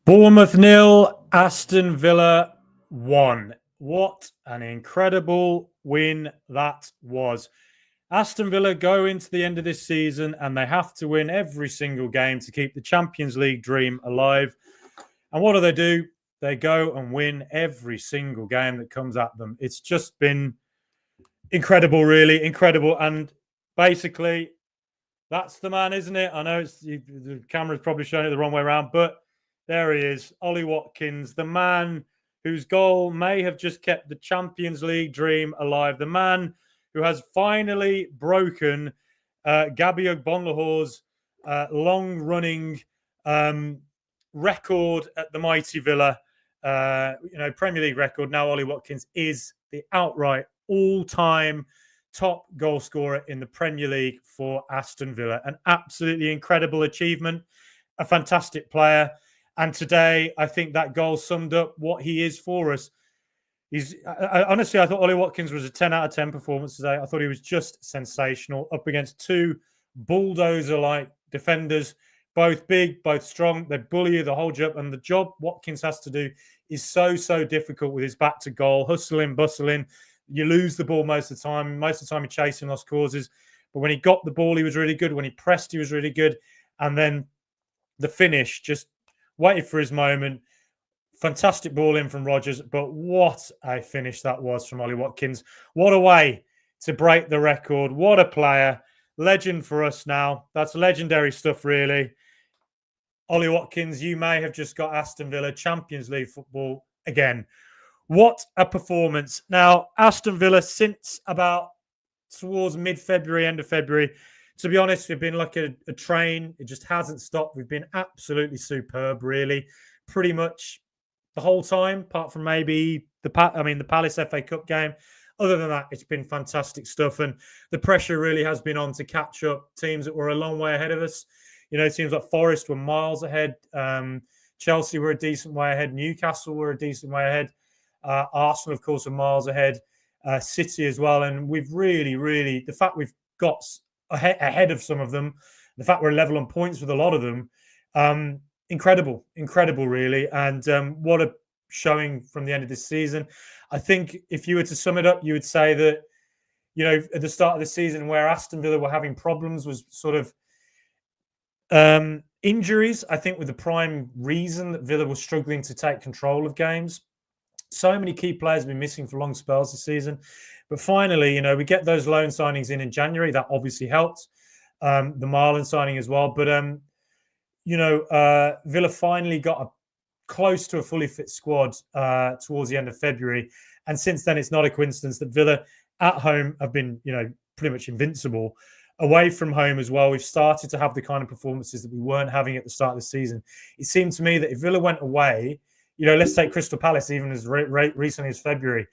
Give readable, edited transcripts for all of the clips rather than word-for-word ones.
Bournemouth 0, Aston Villa 1. What an incredible win that was. Aston Villa go into the end of this season and they have to win every single game to keep the Champions League dream alive. And what do? They go and win every single game that comes at them. It's just been incredible, really incredible. And basically, that's the man, isn't it? I know the camera's probably showing it the wrong way around, but there he is, Ollie Watkins, the man whose goal may have just kept the Champions League dream alive, the man who has finally broken Gabby Ogbonlahor's long-running record at the mighty Villa, Premier League record. Now Ollie Watkins is the outright all-time top goal scorer in the Premier League for Aston Villa. An absolutely incredible achievement, a fantastic player. And today, I think that goal summed up what he is for us. Honestly, I thought Ollie Watkins was a 10 out of 10 performance today. I thought he was just sensational up against two bulldozer-like defenders, both big, both strong. They bully you the whole job. And the job Watkins has to do is so difficult with his back to goal, hustling, bustling. You lose the ball most of the time. Most of the time, you're chasing lost causes. But when he got the ball, he was really good. When he pressed, he was really good. And then the finish, just waited for his moment. Fantastic ball in from Rodgers. But what a finish that was from Ollie Watkins. What a way to break the record. What a player. Legend for us now. That's legendary stuff, really. Ollie Watkins, you may have just got Aston Villa Champions League football again. What a performance. Now, Aston Villa, since about towards mid-February, end of February, to be honest, we've been like a train. It just hasn't stopped. We've been absolutely superb, really. Pretty much the whole time, apart from maybe the Palace FA Cup game. Other than that, it's been fantastic stuff. And the pressure really has been on to catch up teams that were a long way ahead of us. Teams like Forest were miles ahead. Chelsea were a decent way ahead. Newcastle were a decent way ahead. Arsenal, of course, are miles ahead. City as well. And we've really, the fact we've got ahead of some of them, the fact we're level on points with a lot of them, incredible, really. And what a showing from the end of this season. I think if you were to sum it up, you would say that, at the start of the season where Aston Villa were having problems was sort of injuries, I think, were the prime reason that Villa was struggling to take control of games. So many key players have been missing for long spells this season. But finally, we get those loan signings in January. That obviously helped. The Marlon signing as well. But, Villa finally got close to a fully fit squad towards the end of February. And since then, it's not a coincidence that Villa at home have been, pretty much invincible. Away from home as well, we've started to have the kind of performances that we weren't having at the start of the season. It seemed to me that if Villa went away, let's take Crystal Palace even as recently as February.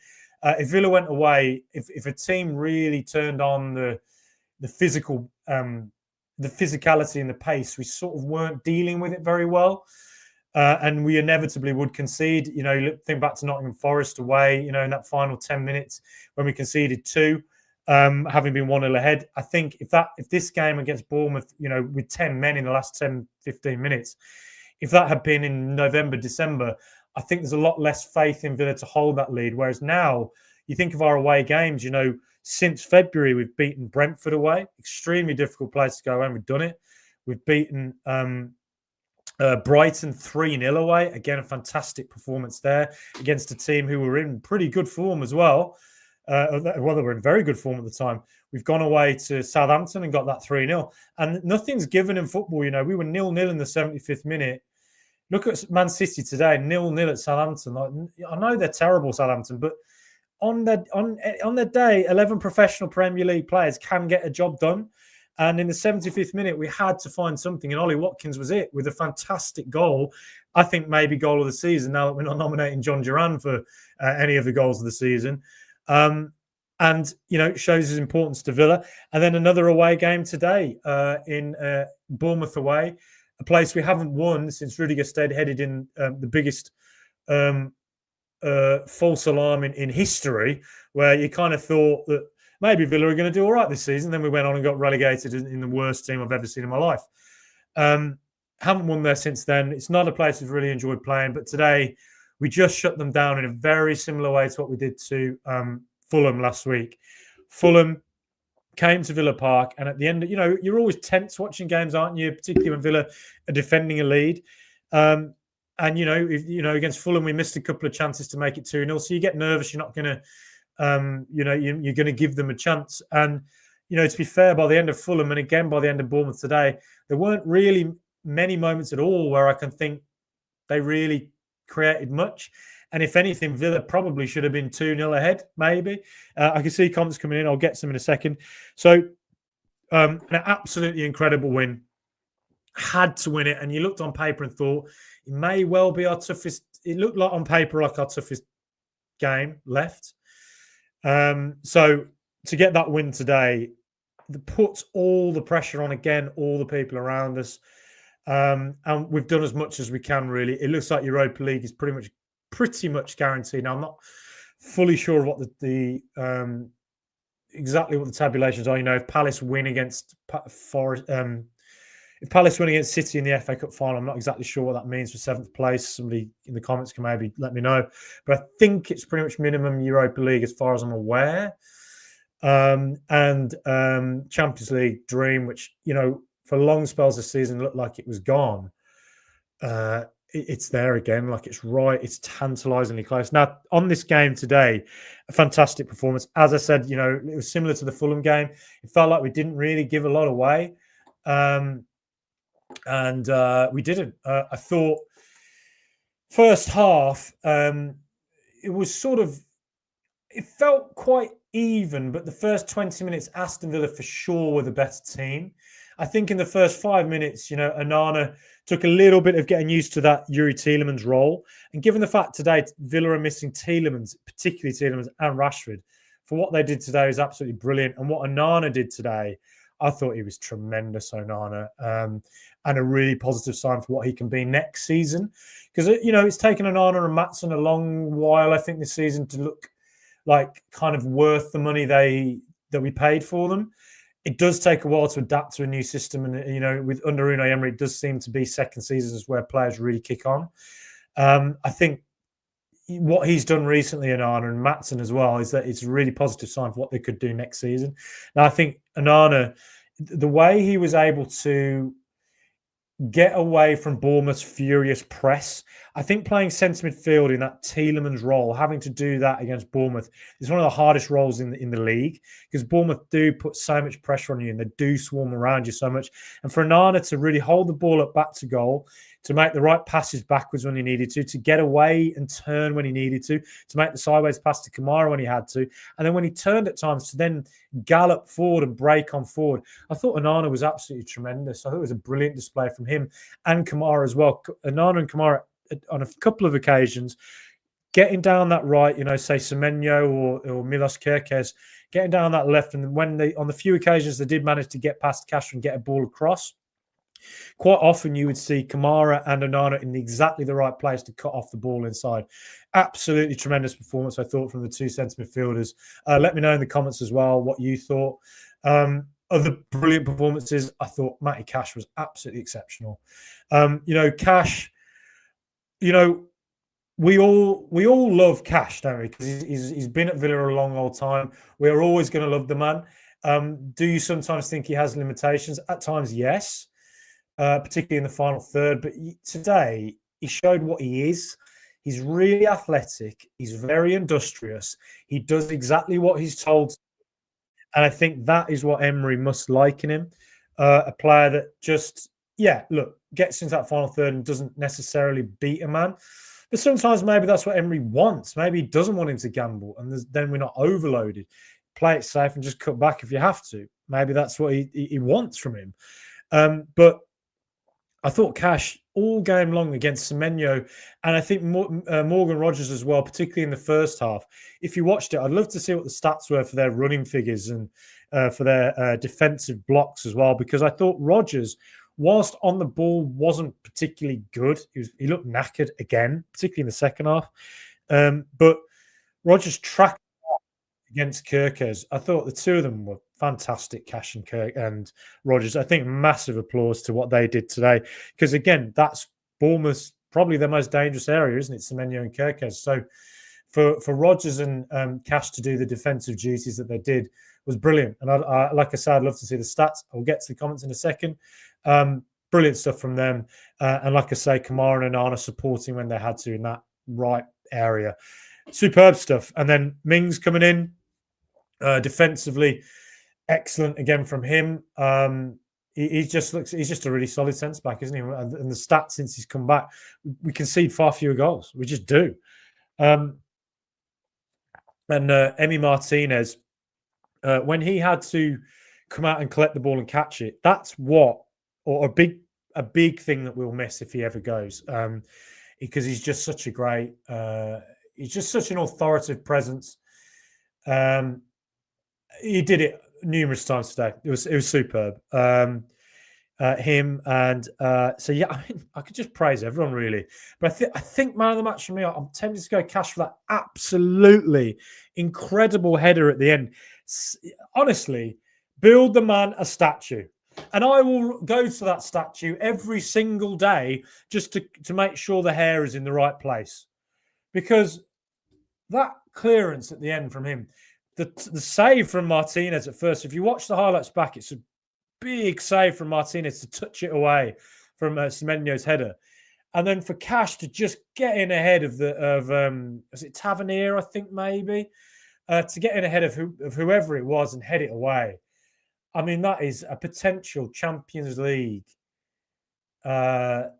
If Villa went away, if a team really turned on the physical, the physicality and the pace, we sort of weren't dealing with it very well. And we inevitably would concede. Think back to Nottingham Forest away, in that final 10 minutes when we conceded 2, having been 1-0 ahead. I think if this game against Bournemouth, with 10 men in the last 10, 15 minutes, if that had been in November, December, I think there's a lot less faith in Villa to hold that lead. Whereas now, you think of our away games, since February, we've beaten Brentford away. Extremely difficult place to go away, and we've done it. We've beaten Brighton 3-0 away. Again, a fantastic performance there against a team who were in pretty good form as well. They were in very good form at the time. We've gone away to Southampton and got that 3-0. And nothing's given in football. We were 0-0 in the 75th minute. Look at Man City today, 0-0 at Southampton. I know they're terrible, Southampton, but on their day, 11 professional Premier League players can get a job done. And in the 75th minute, we had to find something. And Ollie Watkins was it with a fantastic goal. I think maybe goal of the season now that we're not nominating John Duran for any of the goals of the season. And, it shows his importance to Villa. And then another away game today in Bournemouth away, a place we haven't won since Rudiger stayed headed in the biggest false alarm in history, where you kind of thought that maybe Villa are going to do all right this season. Then we went on and got relegated in the worst team I've ever seen in my life. Haven't won there since then. It's not a place we've really enjoyed playing, but today we just shut them down in a very similar way to what we did to Fulham last week. Fulham came to Villa Park, and at the end, you're always tense watching games, aren't you? Particularly when Villa are defending a lead. And against Fulham, we missed a couple of chances to make it 2-0. So you get nervous. You're not going to, you're going to give them a chance. And to be fair, by the end of Fulham, and again by the end of Bournemouth today, there weren't really many moments at all where I can think they really created much. And if anything, Villa probably should have been 2-0 ahead, maybe. I can see comments coming in. I'll get some in a second. So an absolutely incredible win. Had to win it. And you looked on paper and thought, it may well be our toughest. It looked like on paper like our toughest game left. So to get that win today, puts all the pressure on again, all the people around us. And we've done as much as we can, really. It looks like Europa League is pretty much guaranteed. Now, I'm not fully sure what the exactly what the tabulations are. If Palace win against Forest, if Palace win against City in the FA Cup final, I'm not exactly sure what that means for 7th place. Somebody in the comments can maybe let me know. But I think it's pretty much minimum Europa League as far as I'm aware. And Champions League dream, which, for long spells this season looked like it was gone. It's there again, like it's tantalizingly close. Now, on this game today, a fantastic performance. As I said, it was similar to the Fulham game. It felt like we didn't really give a lot away. And we didn't. I thought first half, it was it felt quite even, but the first 20 minutes, Aston Villa for sure were the better team. I think in the first 5 minutes, Onana took a little bit of getting used to that Yuri Tielemans role. And given the fact today Villa are missing Tielemans, particularly Tielemans and Rashford, for what they did today is absolutely brilliant. And what Onana did today, I thought he was tremendous, Onana, and a really positive sign for what he can be next season. Because, it's taken Onana and Maatsen a long while, I think, this season to look like kind of worth the money that we paid for them. It does take a while to adapt to a new system. And, with under Unai Emery, it does seem to be second seasons where players really kick on. I think what he's done recently, Onana and Maatsen as well, is that it's a really positive sign for what they could do next season. Now, I think Onana, the way he was able to get away from Bournemouth's furious press, I think playing centre midfield in that Tielemans role, having to do that against Bournemouth is one of the hardest roles in the league, because Bournemouth do put so much pressure on you and they do swarm around you so much. And for Onana to really hold the ball up back to goal, to make the right passes backwards when he needed to get away and turn when he needed to make the sideways pass to Kamara when he had to, and then when he turned at times to then gallop forward and break on forward. I thought Onana was absolutely tremendous. I thought it was a brilliant display from him and Kamara as well. Onana and Kamara on a couple of occasions getting down that right, say Semenyo or Milos Kerkez, getting down that left, and when on the few occasions they did manage to get past Castro and get a ball across, quite often you would see Kamara and Onana in exactly the right place to cut off the ball inside. Absolutely tremendous performance, I thought, from the two centre midfielders. Let me know in the comments as well what you thought. Other brilliant performances, I thought Matty Cash was absolutely exceptional. Cash, we all love Cash, don't we? Because he's been at Villa a long old time. We're always going to love the man. Do you sometimes think he has limitations? At times, yes. Particularly in the final third. But today, he showed what he is. He's really athletic. He's very industrious. He does exactly what he's told. And I think that is what Emery must like in him. A player that just, gets into that final third and doesn't necessarily beat a man. But sometimes maybe that's what Emery wants. Maybe he doesn't want him to gamble. And then we're not overloaded. Play it safe and just cut back if you have to. Maybe that's what he wants from him. But I thought Cash all game long against Semenyo, and I think Morgan Rogers as well, particularly in the first half. If you watched it, I'd love to see what the stats were for their running figures and for their defensive blocks as well, because I thought Rogers, whilst on the ball, wasn't particularly good. He looked knackered again, particularly in the second half. But Rogers tracked against Kerkez. I thought the two of them were fantastic, Cash and Kirk and Rodgers. I think massive applause to what they did today, because again, that's Bournemouth's probably the most dangerous area, isn't it? Semenyo and Kirkes. So for Rodgers and Cash to do the defensive duties that they did was brilliant. And like I said, I'd love to see the stats. I'll get to the comments in a second. Brilliant stuff from them. And like I say, Kamara and Onana supporting when they had to in that right area. Superb stuff. And then Mings coming in defensively, excellent again from him. He's just a really solid centre back, isn't he? And the stats since he's come back, we concede far fewer goals. We just do. And Emi Martinez, when he had to come out and collect the ball and catch it, that's what, or a big thing that we'll miss if he ever goes, because he's just such a great, he's just such an authoritative presence. He did it numerous times today. It was superb. Him and so yeah, I mean, I could just praise everyone really, but I think man of the match for me, I'm tempted to go Cash for that absolutely incredible header at the end. Honestly, build the man a statue, and I will go to that statue every single day just to make sure the hair is in the right place, because that clearance at the end from him, the save from Martinez at first, if you watch the highlights back, it's a big save from Martinez to touch it away from Semenyo's header, and then for Cash to just get in ahead of is it Tavernier, I think maybe, to get in ahead of whoever it was and head it away. I mean, that is a potential Champions League. That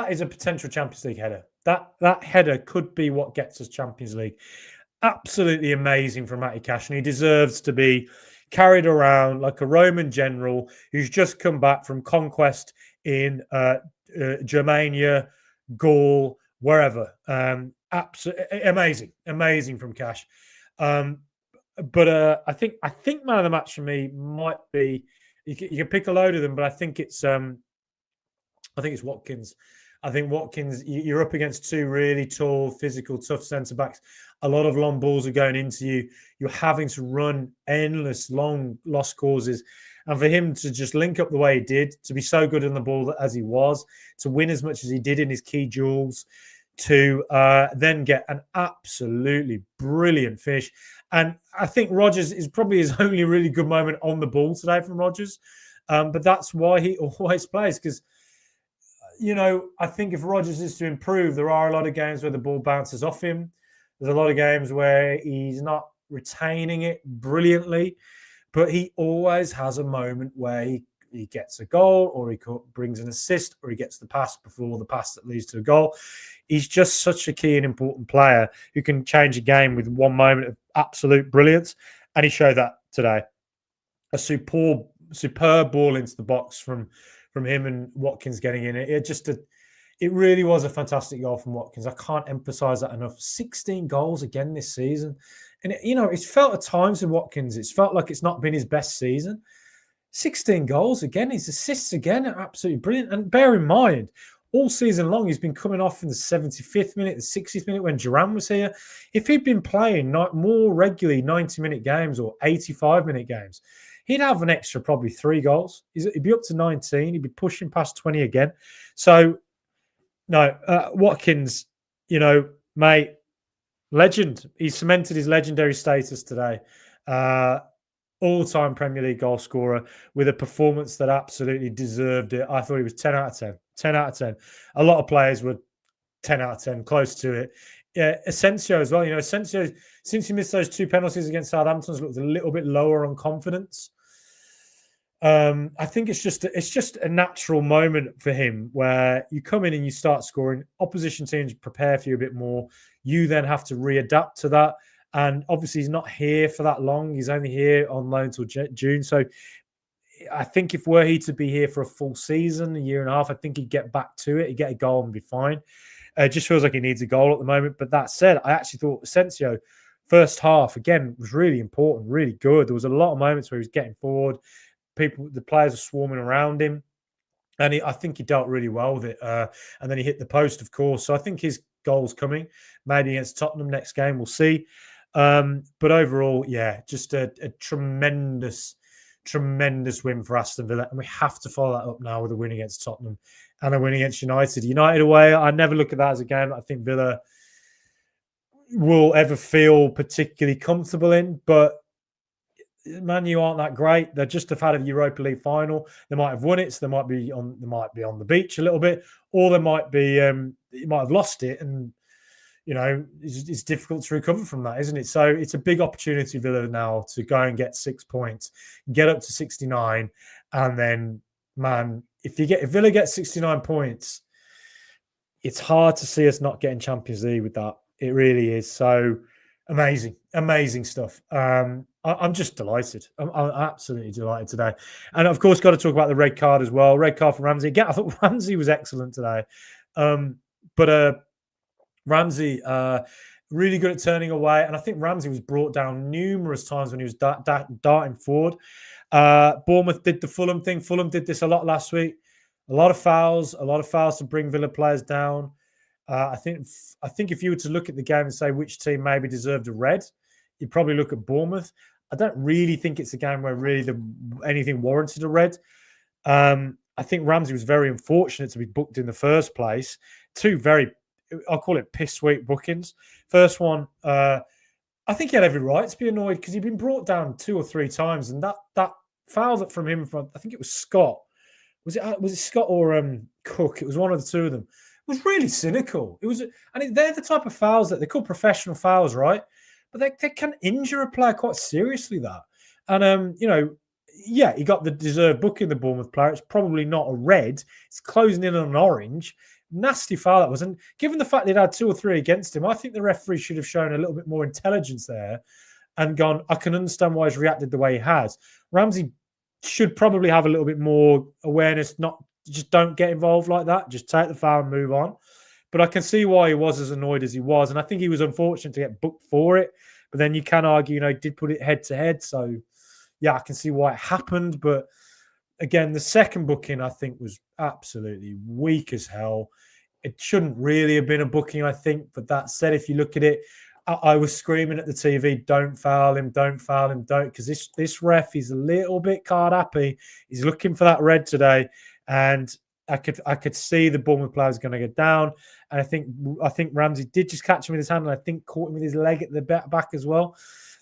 is a potential Champions League header. That header could be what gets us Champions League. Absolutely amazing from Matty Cash, and he deserves to be carried around like a Roman general who's just come back from conquest in Germania, Gaul, wherever. Absolutely amazing from Cash. But I think man of the match for me might be, you can pick a load of them, but I think it's Watkins. I think Watkins, you're up against two really tall, physical, tough centre backs. A lot of long balls are going into you. You're having to run endless long lost causes. And for him to just link up the way he did, to be so good in the ball as he was, to win as much as he did in his key duels, to then get an absolutely brilliant finish. And I think Rodgers is probably his only really good moment on the ball today from Rodgers. But that's why he always plays, because I think if Rodgers is to improve, there are a lot of games where the ball bounces off him. There's a lot of games where he's not retaining it brilliantly, but he always has a moment where he gets a goal, or he brings an assist, or he gets the pass before the pass that leads to a goal. He's just such a key and important player who can change a game with one moment of absolute brilliance, and he showed that today. A superb ball into the box from him, and Watkins getting in it. It really was a fantastic goal from Watkins. I can't emphasize that enough. 16 goals again this season. And, it's felt at times with Watkins, it's felt like it's not been his best season. 16 goals again, his assists again are absolutely brilliant. And bear in mind, all season long, he's been coming off in the 75th minute, the 60th minute when Duran was here. If he'd been playing more regularly 90-minute games or 85-minute games, he'd have an extra probably 3 goals. He'd be up to 19. He'd be pushing past 20 again. So, no, Watkins, mate, legend. He cemented his legendary status today. All-time Premier League goal scorer with a performance that absolutely deserved it. I thought he was 10 out of 10. 10 out of 10. A lot of players were 10 out of 10, close to it. Asensio as well. Asensio, since he missed those 2 penalties against Southampton, looked a little bit lower on confidence. I think it's just a natural moment for him where you come in and you start scoring. Opposition teams prepare for you a bit more. You then have to readapt to that. And obviously, he's not here for that long. He's only here on loan till June. So I think if were he to be here for a full season, a year and a half, I think he'd get back to it. He'd get a goal and be fine. It just feels like he needs a goal at the moment. But that said, I actually thought Asensio, first half, again, was really important, really good. There was a lot of moments where he was getting forward. The players were swarming around him. And I think he dealt really well with it. And then he hit the post, of course. So I think his goal's coming. Maybe against Tottenham next game. We'll see. But overall, yeah, just a tremendous win for Aston Villa. And we have to follow that up now with a win against Tottenham and a win against United. United away, I never look at that as a game I think Villa will ever feel particularly comfortable in. But Man U aren't that great. They just have had a Europa League final. They might have won it, so they might be on the beach a little bit, or they might be you might have lost it, and it's difficult to recover from that, isn't it? So it's a big opportunity for Villa now to go and get 6 points, get up to 69, and then if Villa gets 69 points, it's hard to see us not getting Champions League with that. It really is. So amazing stuff. I'm just delighted. I'm absolutely delighted today. And of course, got to talk about the red card as well. Red card for Ramsey. Again, I thought Ramsey was excellent today. But Ramsey, really good at turning away. And I think Ramsey was brought down numerous times when he was darting forward. Bournemouth did the Fulham thing. Fulham did this a lot last week. A lot of fouls to bring Villa players down. I think if you were to look at the game and say which team maybe deserved a red, you'd probably look at Bournemouth. I don't really think it's a game where really anything warranted a red. I think Ramsey was very unfortunate to be booked in the first place. Two very, I'll call it piss-sweet bookings. First one, I think he had every right to be annoyed because he'd been brought down 2 or 3 times, and that foul that from him, I think it was Scott. Was it Scott or Cook? It was one of the two of them. It was really cynical. They're the type of fouls that they're called professional fouls, right? But they can injure a player quite seriously. That, and yeah, he got the deserved booking, the Bournemouth player. It's probably not a red. It's closing in on an orange. Nasty foul that was. And given the fact they'd had 2 or 3 against him, I think the referee should have shown a little bit more intelligence there and gone, I can understand why he's reacted the way he has. Ramsey should probably have a little bit more awareness, just don't get involved like that. Just take the foul and move on. But I can see why he was as annoyed as he was. And I think he was unfortunate to get booked for it. But then you can argue, he did put it head to head. So, yeah, I can see why it happened. But again, the second booking, I think, was absolutely weak as hell. It shouldn't really have been a booking, I think. But that said, if you look at it, I was screaming at the TV, don't foul him, because this ref is a little bit card happy. He's looking for that red today. And I could see the Bournemouth player was going to get down. And I think Ramsey did just catch him with his hand, and I think caught him with his leg at the back as well.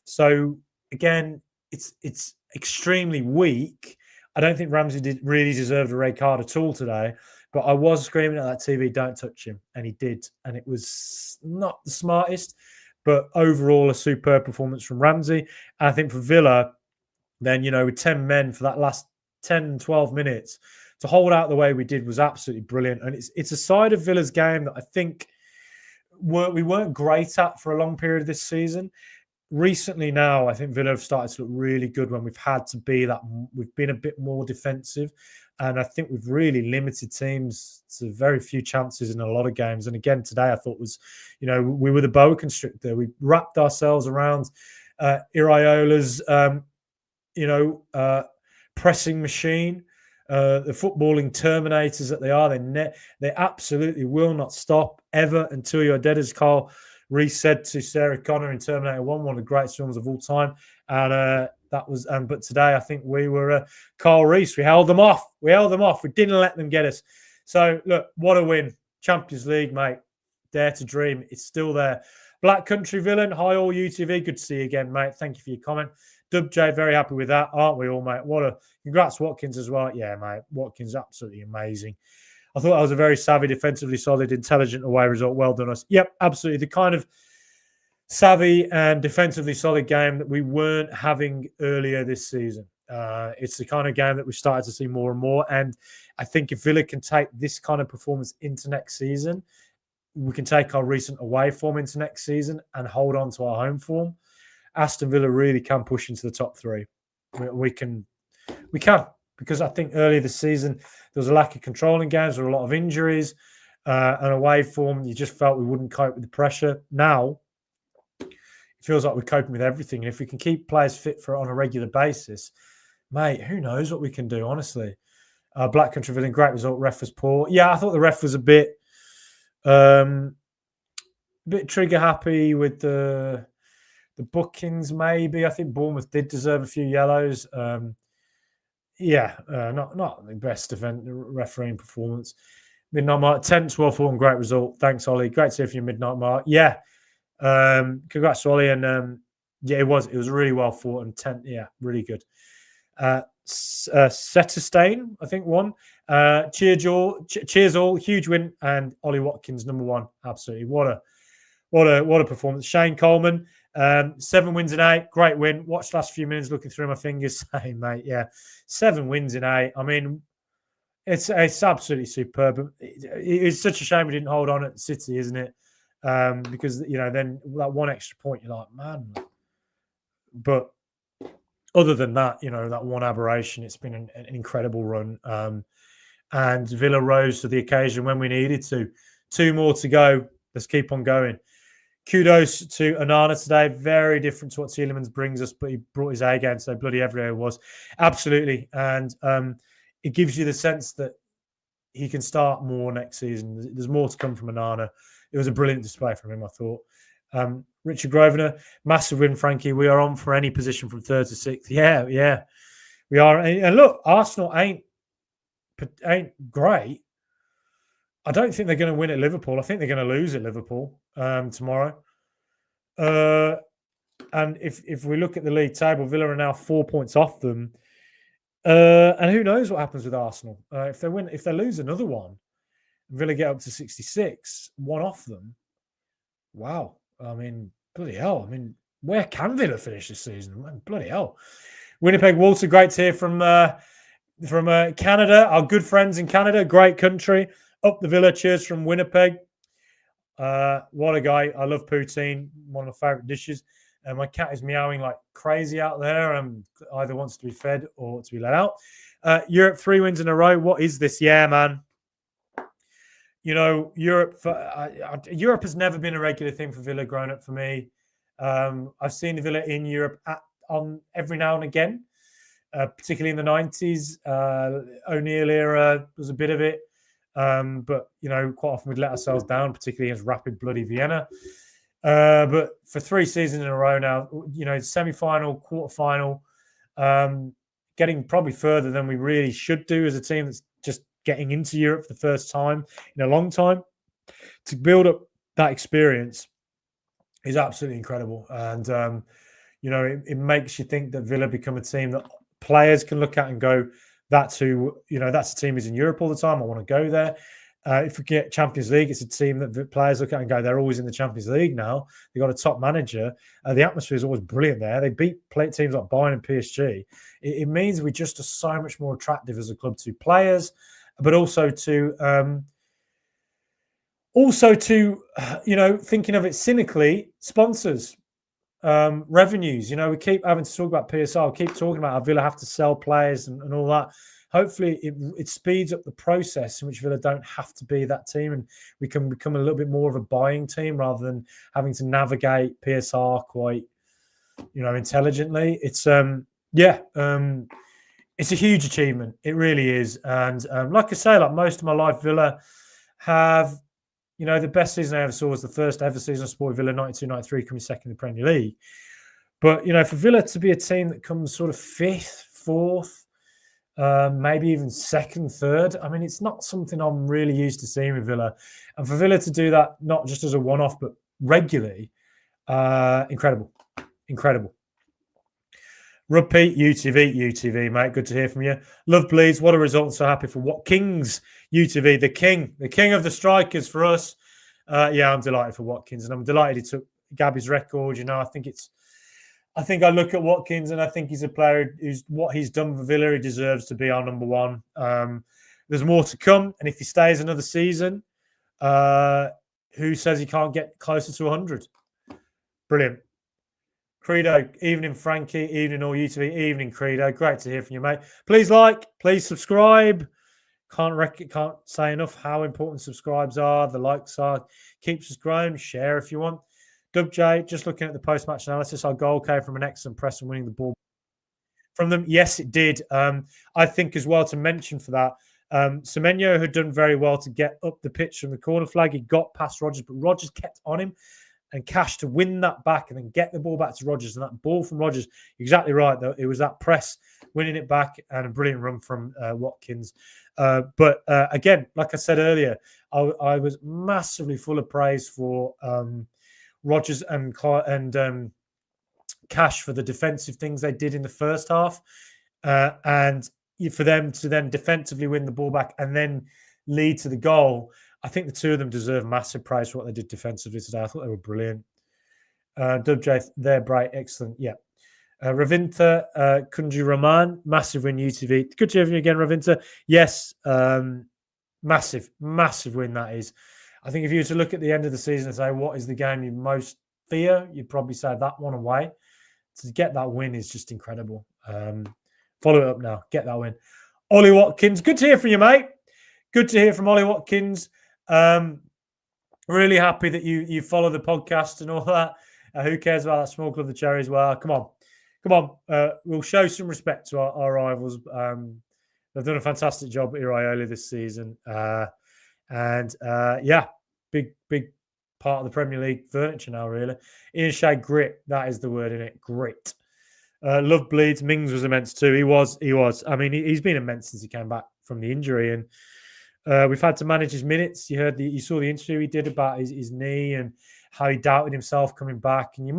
So again, it's extremely weak. I don't think Ramsey did really deserve a red card at all today. But I was screaming at that TV, don't touch him. And he did. And it was not the smartest, but overall a superb performance from Ramsey. And I think for Villa, then, with 10 men for that last 10, 12 minutes, to hold out the way we did was absolutely brilliant. And it's a side of Villa's game that I think we weren't great at for a long period of this season. Recently now, I think Villa have started to look really good when we've had to be that. We've been a bit more defensive. And I think we've really limited teams to very few chances in a lot of games. And again, today I thought was, we were the boa constrictor. We wrapped ourselves around Iraola's, pressing machine. The footballing terminators that they are, they absolutely will not stop ever until you're dead, as Carl Reese said to Sarah Connor in Terminator 1, one of the greatest films of all time. And but today I think we were Carl Reese. We held them off. We didn't let them get us. So look, what a win. Champions League, mate. Dare to dream. It's still there. Black Country Villain. Hi, all UTV. Good to see you again, mate. Thank you for your comment. Dub J, very happy with that, aren't we all, mate? Congrats, Watkins, as well. Yeah, mate. Watkins, absolutely amazing. I thought that was a very savvy, defensively solid, intelligent away result. Well done, us. Yep, absolutely. The kind of savvy and defensively solid game that we weren't having earlier this season. It's the kind of game that we started to see more and more. And I think if Villa can take this kind of performance into next season, we can take our recent away form into next season and hold on to our home form. Aston Villa really can push into the top 3. We can, because I think earlier this season there was a lack of control in games, there were a lot of injuries, and away form, you just felt we wouldn't cope with the pressure. Now, it feels like we're coping with everything. And if we can keep players fit for it on a regular basis, mate, who knows what we can do, honestly. Black Country Villain, great result. Ref was poor. Yeah, I thought the ref was a bit trigger happy with the The bookings, maybe. I think Bournemouth did deserve a few yellows. Not the best event refereeing performance. Midnight Mark, 10-12 1, great result. Thanks, Ollie. Great to hear from you, Midnight Mark. Yeah. Congrats to Ollie. And it was really well fought and 10. Yeah, really good. Setterstein, I think, won. Cheers all, huge win, and Ollie Watkins #1. Absolutely, what a performance. Shane Coleman, 7 wins in 8, great win. Watched last few minutes, looking through my fingers, saying, mate, yeah, 7 wins in 8. I mean, it's absolutely superb. It's such a shame we didn't hold on at City, isn't it? Because then that one extra point, you're like, man. But other than that, that one aberration, it's been an incredible run. And Villa rose to the occasion when we needed to. 2 more to go. Let's keep on going. Kudos to Onana today. Very different to what Tielemans brings us, but he brought his A game, so bloody everywhere it was. Absolutely. And it gives you the sense that he can start more next season. There's more to come from Onana. It was a brilliant display from him, I thought. Richard Grosvenor, massive win, Frankie. We are on for any position from 3rd to 6th. Yeah. We are. And look, Arsenal ain't great. I don't think they're going to win at Liverpool. I think they're going to lose at Liverpool tomorrow. And if we look at the league table, Villa are now 4 points off them. And who knows what happens with Arsenal? If they lose another one, Villa get up to 66, 1 off them. Wow. I mean, bloody hell. I mean, where can Villa finish this season? Man, bloody hell. Winnipeg Walter, great to hear from Canada, our good friends in Canada, great country. Up the Villa, cheers from Winnipeg. What a guy. I love poutine, one of my favourite dishes. And my cat is meowing like crazy out there and either wants to be fed or to be let out. Europe, 3 wins in a row. What is this? Yeah, man. Europe has never been a regular thing for Villa growing up for me. I've seen Villa in Europe on every now and again, particularly in the 90s. O'Neill era was a bit of it. But, quite often we'd let ourselves down, particularly against Rapid Bloody Vienna. But for 3 seasons in a row now, semi-final, quarter-final, getting probably further than we really should do as a team that's just getting into Europe for the first time in a long time. To build up that experience is absolutely incredible. And, it makes you think that Villa become a team that players can look at and go, that's a team who's in Europe all the time. I want to go there. If we get Champions League, it's a team that the players look at and go, they're always in the Champions League now. They've got a top manager. The atmosphere is always brilliant there. They beat teams like Bayern and PSG. It means we just are so much more attractive as a club to players, but also to thinking of it cynically, sponsors, revenues. We keep having to talk about PSR. We keep talking about how Villa have to sell players and all that. Hopefully, it speeds up the process in which Villa don't have to be that team, and we can become a little bit more of a buying team rather than having to navigate PSR quite, intelligently. It's it's a huge achievement. It really is. And like I say, like most of my life, Villa have, the best season I ever saw was the first ever season of Sport Villa, 92-93, coming second in the Premier League. But, for Villa to be a team that comes sort of 5th, 4th, maybe even 2nd, 3rd, I mean, it's not something I'm really used to seeing with Villa. And for Villa to do that, not just as a one-off, but regularly, incredible. Rugby, UTV, mate. Good to hear from you. Love Bleeds. What a result. I'm so happy for Watkins. UTV, the king of the strikers for us. I'm delighted for Watkins, and I'm delighted he took Gabby's record. I think I look at Watkins and I think he's a player who's what he's done for Villa. He deserves to be our #1. There's more to come, and if he stays another season, who says he can't get closer to 100? Brilliant. Credo, evening Frankie, evening all UTV, evening Credo. Great to hear from you, mate. Please like, please subscribe. Can't say enough how important subscribes are, the likes are. Keeps us growing. Share if you want. Dub J, just looking at the post-match analysis, our goal came from an excellent press and winning the ball from them. Yes, it did. I think as well to mention for that, Semenyo had done very well to get up the pitch from the corner flag. He got past Rodgers, but Rodgers kept on him. and Cash to win that back and then get the ball back to Rodgers. And that ball from Rodgers, exactly right, though. It was that press, winning it back, and a brilliant run from Watkins. But again, like I said earlier, I was massively full of praise for Rodgers and Cash for the defensive things they did in the first half. And for them to then defensively win the ball back and then lead to the goal, I think the two of them deserve massive praise for what they did defensively today. I thought they were brilliant. Dubjay, they're bright, excellent. Yeah. Ravinta Kunju Rahman, massive win, UTV. Good to have you again, Ravinta. Yes, massive win that is. I think if you were to look at the end of the season and say, what is the game you most fear, you'd probably say that one away. To get that win is just incredible. Follow it up now. Get that win. Ollie Watkins, good to hear from you, mate. Good to hear from Ollie Watkins. Really happy that you follow the podcast and all that. Who cares about that small club, the Cherries? Well, come on. We'll show some respect to our rivals. They've done a fantastic job at Iraola this season. Big part of the Premier League furniture now, really. Ian Shea, grit. That is the word in it. Grit. Love bleeds. Mings was immense too. He was. I mean, he's been immense since he came back from the injury, and we've had to manage his minutes. You saw the interview he did about his knee and how he doubted himself coming back. And he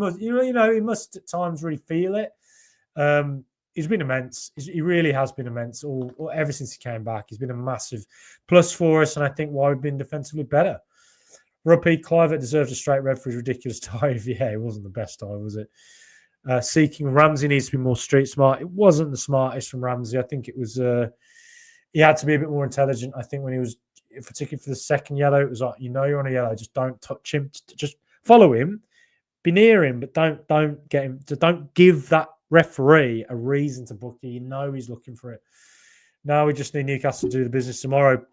must at times really feel it. He's been immense. He really has been immense. Ever since he came back, he's been a massive plus for us, and I think why we've been defensively better. Ruppy Clivert deserves a straight red for his ridiculous dive. Yeah, it wasn't the best dive, was it? Seeking Ramsey needs to be more street smart. It wasn't the smartest from Ramsey. I think it was. He had to be a bit more intelligent. I think when he was, particularly for the second yellow, it was like, you're on a yellow, just don't touch him. Just follow him, be near him, but don't get him. Don't give that referee a reason to book you. He's looking for it. Now we just need Newcastle to do the business tomorrow.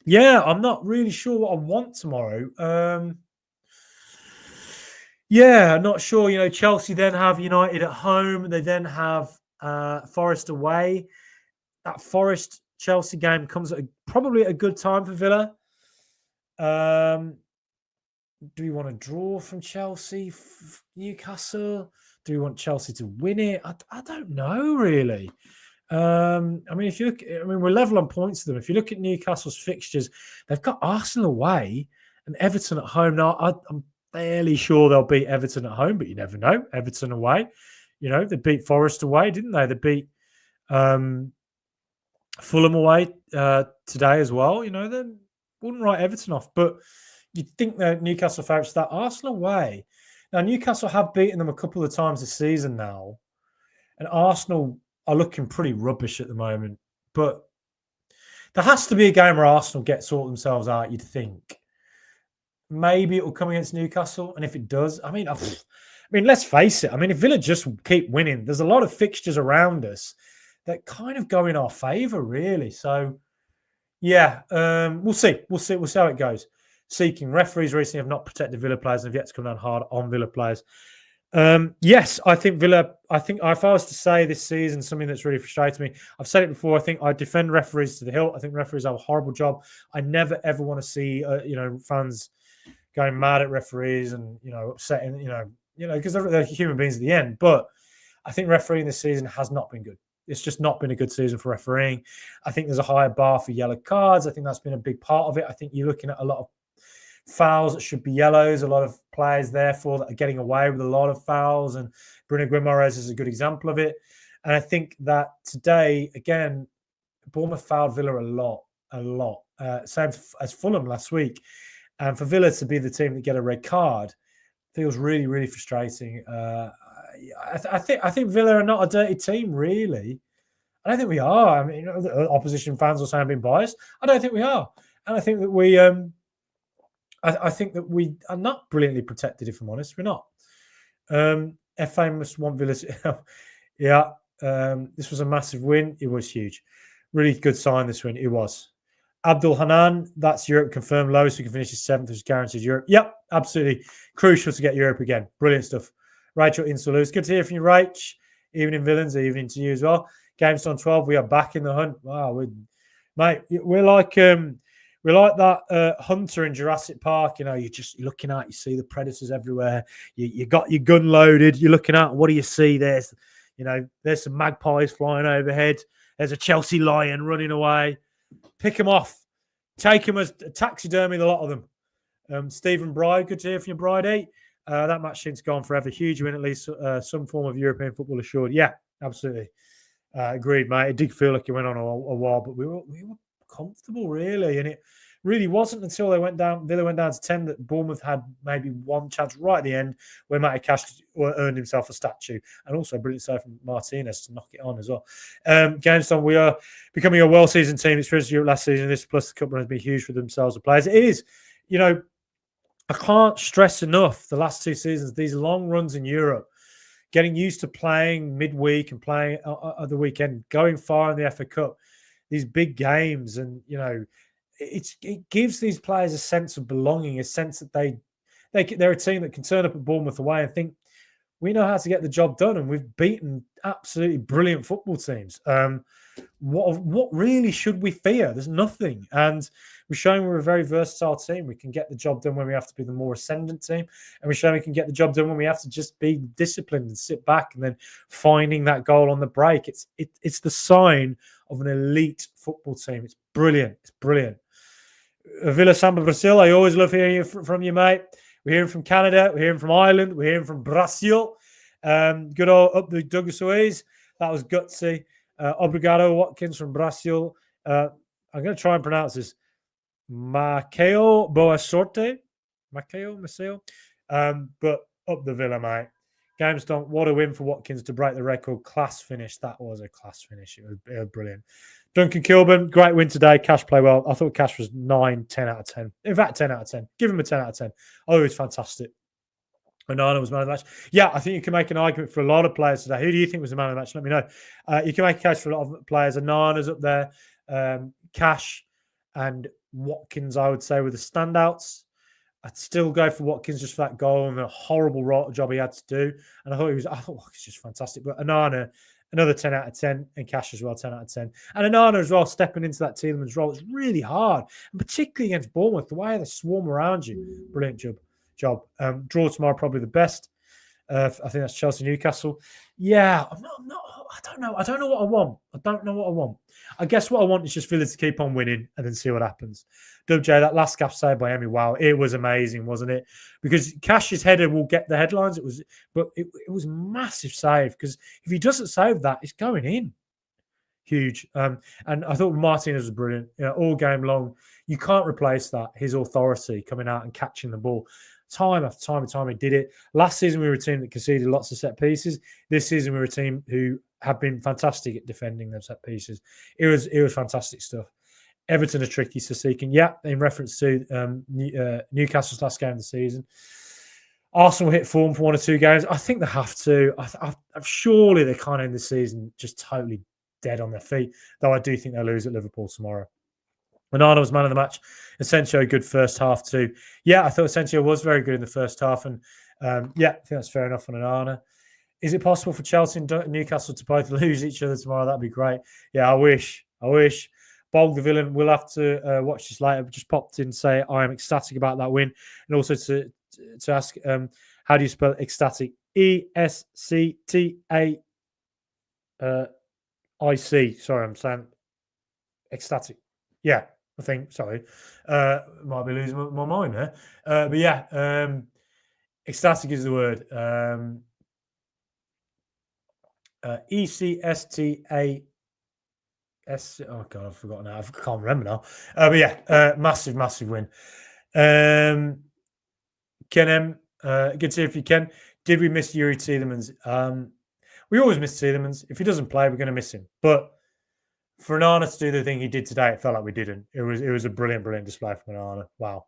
Yeah, I'm not really sure what I want tomorrow. I'm not sure. Chelsea then have United at home. They then have Forest away. That Forest-Chelsea game comes at probably at a good time for Villa. Do we want to draw from Chelsea, Newcastle? Do we want Chelsea to win it? I don't know, really. If you look, we're level on points to them. If you look at Newcastle's fixtures, they've got Arsenal away and Everton at home. Now, I'm fairly sure they'll beat Everton at home, but you never know. Everton away, they beat Forest away, didn't they? They beat Fulham away today as well. They wouldn't write Everton off, but you'd think that Newcastle favourites that Arsenal away. Now, Newcastle have beaten them a couple of times this season now, and Arsenal are looking pretty rubbish at the moment. But there has to be a game where Arsenal get sort themselves out, you'd think. Maybe it will come against Newcastle, and if it does, let's face it. If Villa just keep winning, there's a lot of fixtures around us that kind of go in our favour, really. So, we'll see. We'll see how it goes. Seeking referees recently have not protected Villa players and have yet to come down hard on Villa players. Yes, I think Villa. If I was to say this season something that's really frustrated me, I've said it before. I think I defend referees to the hilt. I think referees have a horrible job. I never ever want to see fans going mad at referees and upsetting because they're human beings at the end. But I think refereeing this season has not been good. It's just not been a good season for refereeing. I think there's a higher bar for yellow cards. I think that's been a big part of it. I think you're looking at a lot of fouls that should be yellows, a lot of players therefore that are getting away with a lot of fouls, and Bruno Guimaraes is a good example of it. And I think that today, again, Bournemouth fouled Villa a lot. Same as Fulham last week. And for Villa to be the team that get a red card feels really, really frustrating. I think Villa are not a dirty team, really. I don't think we are. Opposition fans will say I'm being biased. I don't think we are. And I think that we I think that we are not brilliantly protected, if I'm honest. We're not. FA must want Villa to... this was a massive win. It was huge. Really good sign, this win. It was. Abdul Hanan, that's Europe confirmed. Lowest we can finish is 7th, which is guaranteed Europe. Yep, absolutely. Crucial to get Europe again. Brilliant stuff. Rachel Insalus. Good to hear from you, Rach. Evening, villains. Evening to you as well. Games on 12. We are back in the hunt. Wow. We're like... We like that hunter in Jurassic Park. You know, you're looking out, you see the predators everywhere. You got your gun loaded. You're looking out. What do you see? There's some magpies flying overhead. There's a Chelsea lion running away. Pick them off. Take them as taxidermy, the lot of them. Stephen Bride, good to hear from you, Bride. That match seems to go on forever. Huge win, at least some form of European football assured. Yeah, absolutely. Agreed, mate. It did feel like it went on a while, but we were comfortable, really. And it really wasn't until Villa went down to 10 that Bournemouth had maybe one chance right at the end where Matty Cash earned himself a statue. And also a brilliant save from Martinez to knock it on as well. Gamestone, we are becoming a well-seasoned team. Experienced Europe last season. This plus the cup run has been huge for themselves and players. It is, I can't stress enough the last 2 seasons, these long runs in Europe, getting used to playing midweek and playing at the weekend, going far in the FA Cup, these big games. And, it gives these players a sense of belonging, a sense that they're a team that can turn up at Bournemouth away and think, we know how to get the job done, and we've beaten absolutely brilliant football teams. What really should we fear? There's nothing. And we're showing we're a very versatile team. We can get the job done when we have to be the more ascendant team. And we're showing we can get the job done when we have to just be disciplined and sit back and then finding that goal on the break. It's the sign of an elite football team. It's brilliant. It's brilliant. Villa Samba Brazil, I always love hearing from you, mate. We're hearing from Canada. We're hearing from Ireland. We're hearing from Brazil. Good old up the Douglas Oise. That was gutsy. Obrigado, Watkins from Brazil. I'm going to try and pronounce this. Maceo Boa Sorte. Maceo. But up the Villa, mate. Gamestone, what a win for Watkins to break the record. Class finish. That was a class finish. It was brilliant. Duncan Kilburn, great win today. Cash play well. I thought Cash was 9, 10 out of 10. In fact, 10 out of 10. Give him a 10 out of 10. Oh, it was fantastic. Onana was man of the match. Yeah, I think you can make an argument for a lot of players today. Who do you think was the man of the match? Let me know. You can make a case for a lot of players. Onana's up there. Cash and Watkins, I would say, were the standouts. I'd still go for Watkins just for that goal and the horrible job he had to do. And I thought Watkins just fantastic. But Onana, another 10 out of 10, and Cash as well, 10 out of 10. And Onana as well, stepping into that Tielemans role. It's really hard, and particularly against Bournemouth, the way they swarm around you. Brilliant job. Draw tomorrow, probably the best. I think that's Chelsea Newcastle. Yeah, I don't know. I don't know what I want. I guess what I want is just Villa to keep on winning and then see what happens. WJ, that last gap save by Emery, wow, it was amazing, wasn't it? Because Cash's header will get the headlines. It was a massive save, because if he doesn't save that, it's going in. Huge. And I thought Martinez was brilliant. All game long. You can't replace that. His authority coming out and catching the ball. Time after time, he did it. Last season, we were a team that conceded lots of set pieces. This season, we were a team who have been fantastic at defending those set pieces. It was fantastic stuff. Everton are tricky to seek. And yeah, in reference to Newcastle's last game of the season, Arsenal hit form for 1 or 2 games. I think they have to. Surely they can't end the season just totally dead on their feet, though I do think they'll lose at Liverpool tomorrow. Onana was man of the match. Asensio, good first half too. Yeah, I thought Asensio was very good in the first half. And yeah, I think that's fair enough on Onana. Is it possible for Chelsea and Newcastle to both lose each other tomorrow? That'd be great. Yeah, I wish. Bog the villain. We'll have to watch this later. But just popped in to say I am ecstatic about that win. And also to ask, how do you spell ecstatic? ESCTAIC. Sorry, I'm saying ecstatic. Yeah, I think. Sorry. Might be losing my mind there. But yeah, ecstatic is the word. ECSTAS. Oh God, I've forgotten now. I can't remember now. But yeah, massive win. Ken M, good to hear if you can. Did we miss Yuri Tielemans? We always miss Tielemans. If he doesn't play, we're going to miss him. But for Onana to do the thing he did today, it felt like we didn't. It was a brilliant display from Onana. Wow.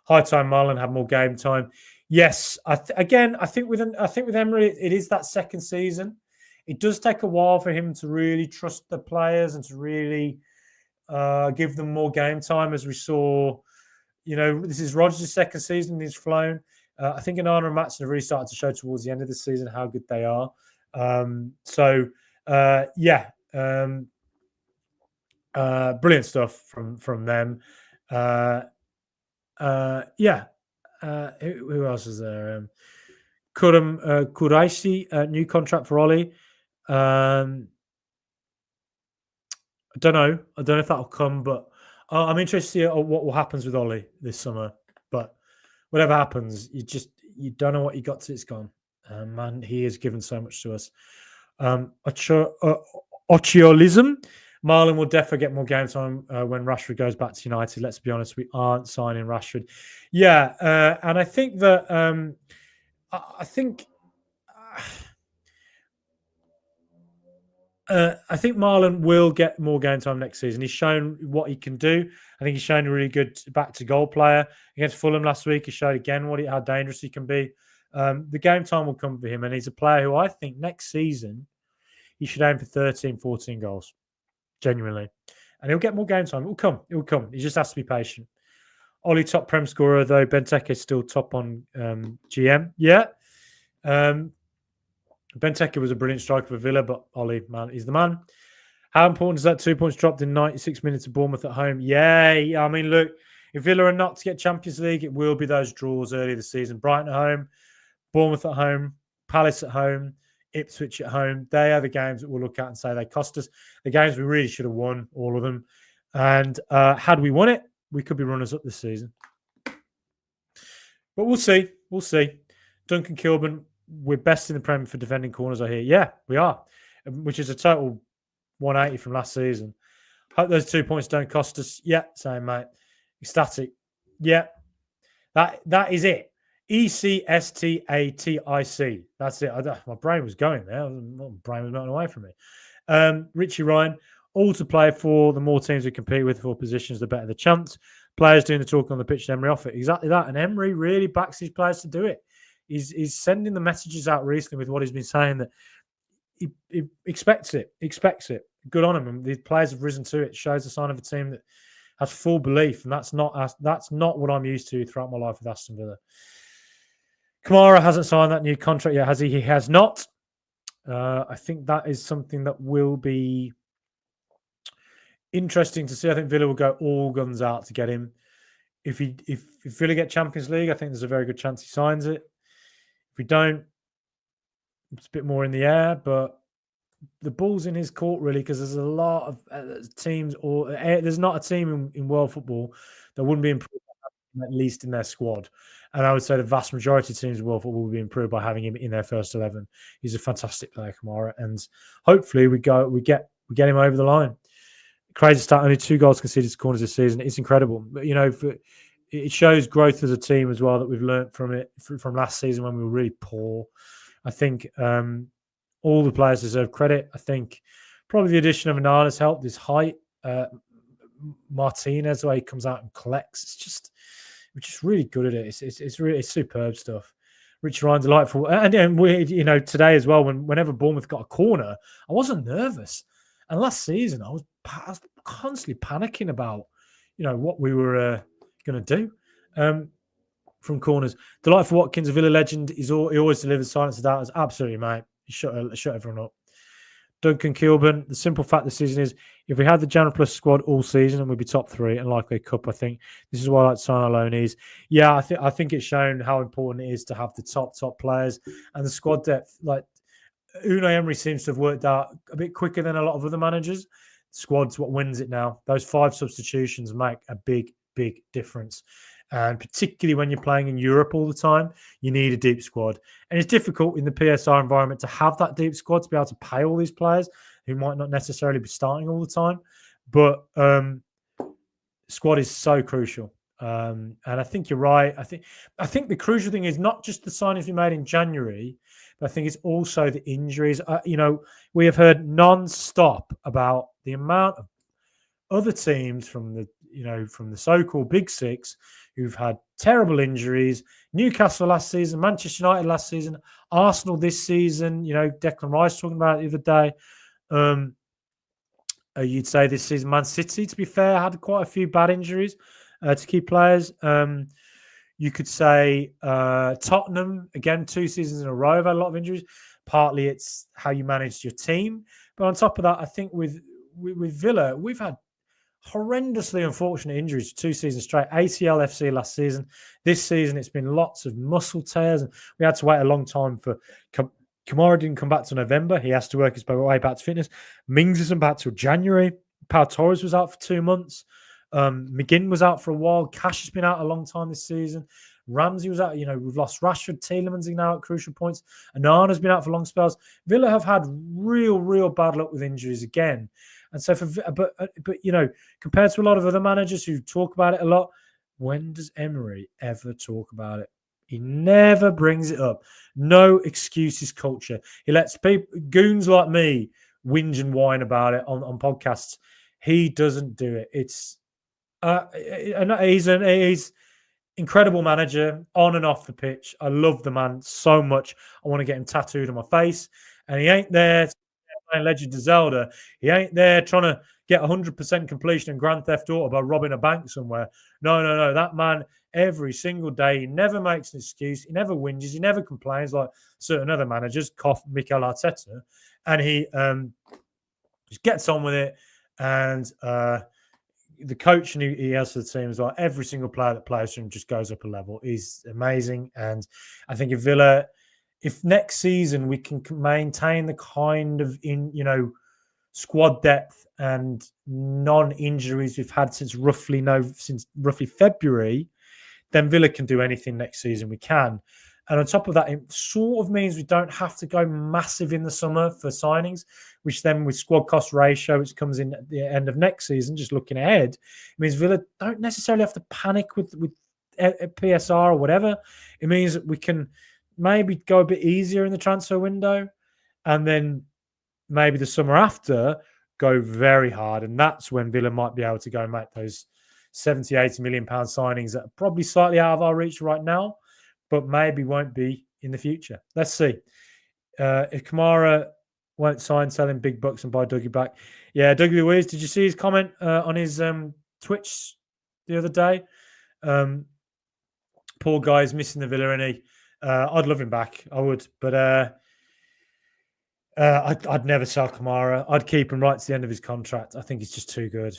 High time Marlon had more game time. Yes, I think with Emery, it is that second season. It does take a while for him to really trust the players and to really give them more game time, as we saw. This is Rodgers' second season. He's flown. I think Onana and Matson have really started to show towards the end of the season how good they are. Brilliant stuff from them. Uh, yeah. Who else is there? Kurum Quraishi, new contract for Ollie. I don't know. I don't know if that'll come, but I'm interested to see what will happens with Ollie this summer. But whatever happens, you don't know what you got till it's gone. Man, he has given so much to us. Ochiolism. Marlon will definitely get more game time when Rashford goes back to United. Let's be honest, we aren't signing Rashford. Yeah, and I think that I think I think Marlon will get more game time next season. He's shown what he can do. I think he's shown a really good back to goal player against Fulham last week. He showed again how dangerous he can be. The game time will come for him, and he's a player who I think next season he should aim for 13, 14 goals, genuinely. And he'll get more game time. It will come. It will come. He just has to be patient. Ollie, top Prem scorer, though. Benteke is still top on GM. Yeah. Benteke was a brilliant striker for Villa, but Ollie, man, he's the man. How important is that 2 points dropped in 96 minutes of Bournemouth at home? Yeah. I mean, look, if Villa are not to get Champions League, it will be those draws early this season. Brighton at home, Bournemouth at home, Palace at home, Ipswich at home. They are the games that we'll look at and say they cost us. The games we really should have won, all of them. And had we won it, we could be runners up this season. But we'll see. We'll see. Duncan Kilburn, we're best in the Premier for defending corners, I hear. Yeah, we are, which is a total 180 from last season. Hope those 2 points don't cost us. Yeah, same, mate. Ecstatic. Yeah, that is it. ECSTATIC. That's it. My brain was going there. My brain was melting away from me. Richie Ryan, all to play for. The more teams we compete with for positions, the better the chance. Players doing the talk on the pitch, and Emery off it. Exactly that. And Emery really backs his players to do it. He's sending the messages out recently with what he's been saying that he expects it. Good on him. And the players have risen to it. It shows the sign of a team that has full belief, and that's not what I'm used to throughout my life with Aston Villa. Kamara hasn't signed that new contract yet, has he? He has not. I think that is something that will be interesting to see. I think Villa will go all guns out to get him. If Villa get Champions League, I think there's a very good chance he signs it. If we don't, it's a bit more in the air, but the ball's in his court, really, because there's a lot of teams, or there's not a team in world football that wouldn't be improved at least in their squad. And I would say the vast majority of teams in world football will be improved by having him in their first 11. He's a fantastic player, Kamara, and hopefully we get him over the line. Crazy start, only 2 goals conceded to corners this season. It's incredible. But, it shows growth as a team as well that we've learned from it from last season when we were really poor. I think all the players deserve credit. I think probably the addition of Annan has helped. His height, Martinez, the way he comes out and collects, we're just really good at it. It's superb stuff. Rich Ryan, delightful, and we today as well. Whenever Bournemouth got a corner, I wasn't nervous. And last season, I was constantly panicking about what we were going to do from corners. Delightful Watkins, a Villa legend. He always delivers silence of doubters. Absolutely, mate. He shut everyone up. Duncan Kilburn, the simple fact this season is if we had the January Plus squad all season and we'd be top 3 and likely a cup, I think this is why I like to sign our loanees. Yeah, I think it's shown how important it is to have the top players and the squad depth. Like Unai Emery seems to have worked out a bit quicker than a lot of other managers. Squad's what wins it now. Those 5 substitutions make a big difference. And particularly when you're playing in Europe all the time, you need a deep squad. And it's difficult in the PSR environment to have that deep squad to be able to pay all these players who might not necessarily be starting all the time. But squad is so crucial. And I think you're right. I think the crucial thing is not just the signings we made in January, but I think it's also the injuries. We have heard non-stop about the amount of other teams from the so-called Big Six who've had terrible injuries. Newcastle last season, Manchester United last season, Arsenal this season. Declan Rice talking about it the other day. You'd say this season, Man City, to be fair, had quite a few bad injuries to key players. You could say Tottenham, again, 2 seasons in a row, have had a lot of injuries. Partly it's how you manage your team. But on top of that, I think with Villa, we've had horrendously unfortunate injuries 2 seasons straight. ACL, FC last season. This season, it's been lots of muscle tears. And we had to wait a long time for Kamara didn't come back to November. He has to work his way back to fitness. Mings isn't back till January. Pau Torres was out for 2 months. McGinn was out for a while. Cash has been out a long time this season. Ramsey was out. We've lost Rashford. Tielemans is now at crucial points. Anana's been out for long spells. Villa have had real bad luck with injuries again. And so, but compared to a lot of other managers who talk about it a lot, when does Emery ever talk about it? He never brings it up. No excuses culture. He lets goons like me whinge and whine about it on podcasts. He doesn't do it. He's incredible manager on and off the pitch. I love the man so much. I want to get him tattooed on my face. And he ain't there playing Legend of Zelda. He ain't there trying to get 100% completion in Grand Theft Auto by robbing a bank somewhere. No. That man, every single day, he never makes an excuse. He never whinges. He never complains like certain other managers, cough Mikel Arteta. And he just gets on with it. And the coach he has for the team as well, every single player that plays for him just goes up a level. He's amazing. And I think if next season we can maintain the kind of squad depth and non-injuries we've had since roughly February, then Villa can do anything next season we can. And on top of that, it sort of means we don't have to go massive in the summer for signings, which then with squad cost ratio, which comes in at the end of next season, just looking ahead, it means Villa don't necessarily have to panic with PSR or whatever. It means that we can maybe go a bit easier in the transfer window, and then maybe the summer after go very hard. And that's when Villa might be able to go and make those 70, 80 million pound signings that are probably slightly out of our reach right now, but maybe won't be in the future. Let's see. If Kamara won't sign, sell him big bucks and buy Dougie back. Yeah, Dougie Louise, did you see his comment on his Twitch the other day? Poor guy's missing the Villa, and I'd love him back. I would, but I'd never sell Kamara. I'd keep him right to the end of his contract. I think he's just too good.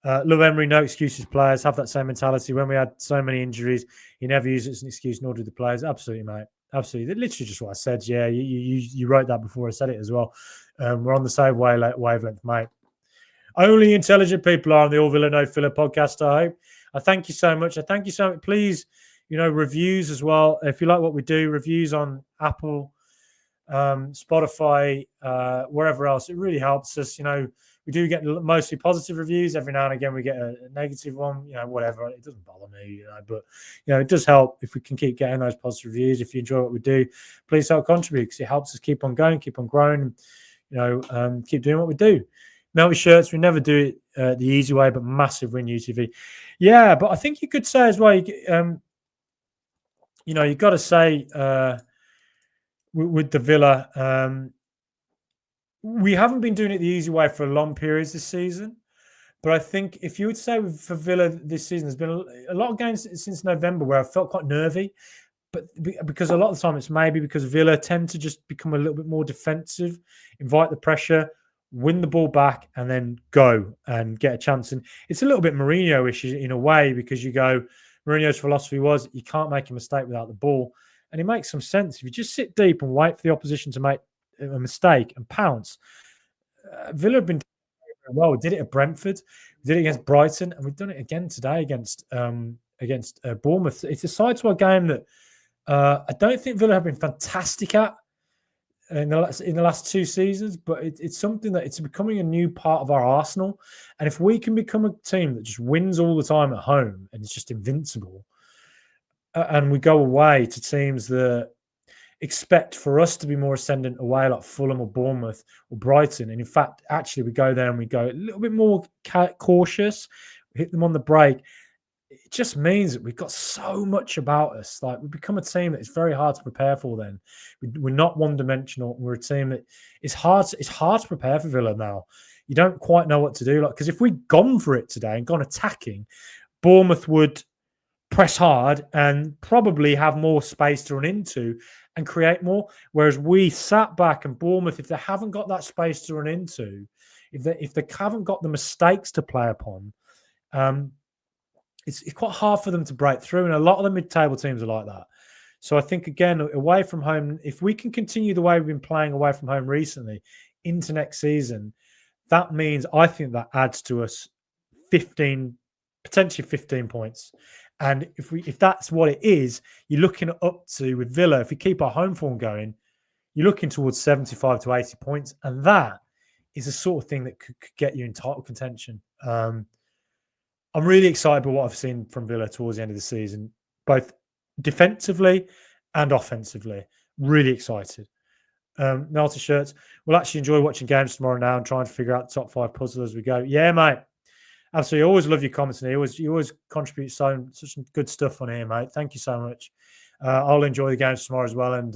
Love Emery, no excuses. Players have that same mentality. When we had so many injuries, he never used it as an excuse, nor did the players. Absolutely, mate. Absolutely. Literally just what I said. Yeah, you wrote that before I said it as well. We're on the same wavelength, mate. Only intelligent people are on the All Villa No Filler podcast, I hope. I thank you so much. I thank you so much. Please, reviews as well. If you like what we do, reviews on Apple, Spotify, wherever else. It really helps us. We do get mostly positive reviews. Every now and again, we get a negative one. Whatever. It doesn't bother me. But it does help if we can keep getting those positive reviews. If you enjoy what we do, please help contribute, because it helps us keep on going, keep on growing. Keep doing what we do. Melty shirts. We never do it the easy way, but massive win UTV. Yeah, but I think you could say as well. You've got to say with the Villa. We haven't been doing it the easy way for long periods this season. But I think if you would say for Villa this season, there's been a lot of games since November where I felt quite nervy. But because a lot of the time it's maybe because Villa tend to just become a little bit more defensive, invite the pressure, win the ball back, and then go and get a chance. And it's a little bit Mourinho-ish in a way, because Mourinho's philosophy was you can't make a mistake without the ball. And it makes some sense. If you just sit deep and wait for the opposition to make a mistake and pounce. Villa have been doing it very well. We did it at Brentford, we did it against Brighton, and we've done it again today against Bournemouth. It's a side to our game that I don't think Villa have been fantastic at in the last 2 seasons, but it's something that it's becoming a new part of our arsenal. And if we can become a team that just wins all the time at home and it's just invincible, and we go away to teams that expect for us to be more ascendant away, like Fulham or Bournemouth or Brighton. And in fact, actually, we go there and we go a little bit more cautious, we hit them on the break. It just means that we've got so much about us. Like, we become a team that is very hard to prepare for then. We're not one-dimensional. We're a team that it's hard to prepare for Villa now. You don't quite know what to do. Because if we'd gone for it today and gone attacking, Bournemouth would press hard and probably have more space to run into and create more. Whereas we sat back, and Bournemouth, if they haven't got that space to run into, if they haven't got the mistakes to play upon, It's quite hard for them to break through, and a lot of the mid-table teams are like that. So I think, again, away from home, if we can continue the way we've been playing away from home recently into next season, that means I think that adds to us 15, potentially 15 points. And if that's what it is, you're looking up to, with Villa, if we keep our home form going, you're looking towards 75 to 80 points. And that is the sort of thing that could get you in title contention. I'm really excited by what I've seen from Villa towards the end of the season, both defensively and offensively. Really excited. Melter shirts. We'll actually enjoy watching games tomorrow now and trying to figure out the top 5 puzzle as we go. Yeah, mate. Absolutely. I always love your comments, and you always contribute such good stuff on here, mate. Thank you so much. I'll enjoy the games tomorrow as well. And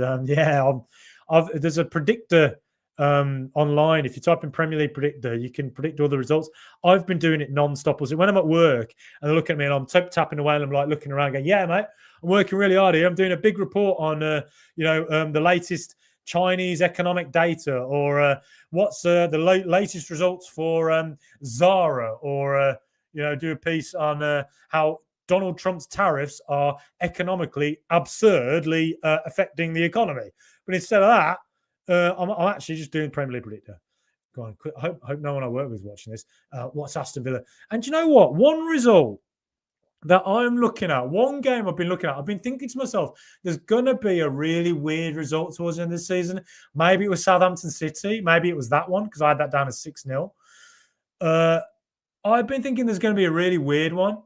there's a predictor online. If you type in Premier League predictor, you can predict all the results. I've been doing it non-stop. When I'm at work and they look at me and I'm tapping away and I'm like looking around going, yeah, mate, I'm working really hard here. I'm doing a big report on, the latest Chinese economic data, or what's the latest results for Zara, or do a piece on how Donald Trump's tariffs are economically absurdly affecting the economy. But instead of that, I'm actually just doing Premier League predictor. Go on, I hope no one I work with is watching this. What's Aston Villa? And do you know what? One result that I'm looking at, one game I've been looking at, I've been thinking to myself, there's going to be a really weird result towards the end of the season. Maybe it was Southampton City. Maybe it was that one, because I had that down as 6-0. I've been thinking there's going to be a really weird one.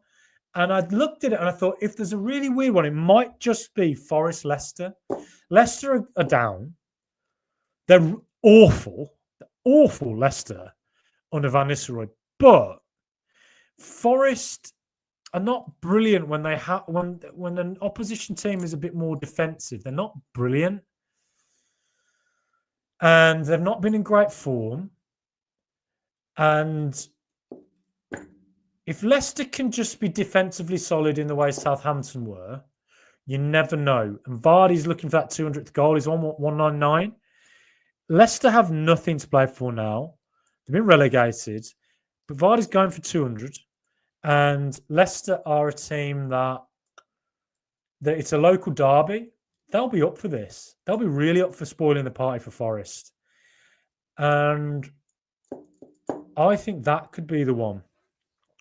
And I'd looked at it and I thought, if there's a really weird one, it might just be Forest Leicester. Leicester are down. They're awful Leicester under Van Nistelrooy. But Forest are not brilliant when they when an opposition team is a bit more defensive. They're not brilliant, and they've not been in great form. And if Leicester can just be defensively solid in the way Southampton were, you never know. And Vardy's looking for that 200th goal. He's on 199. Leicester have nothing to play for now. They've been relegated, but Vardy's going for 200. And Leicester are a team that it's a local derby. They'll be up for this. They'll be really up for spoiling the party for Forest. And I think that could be the one.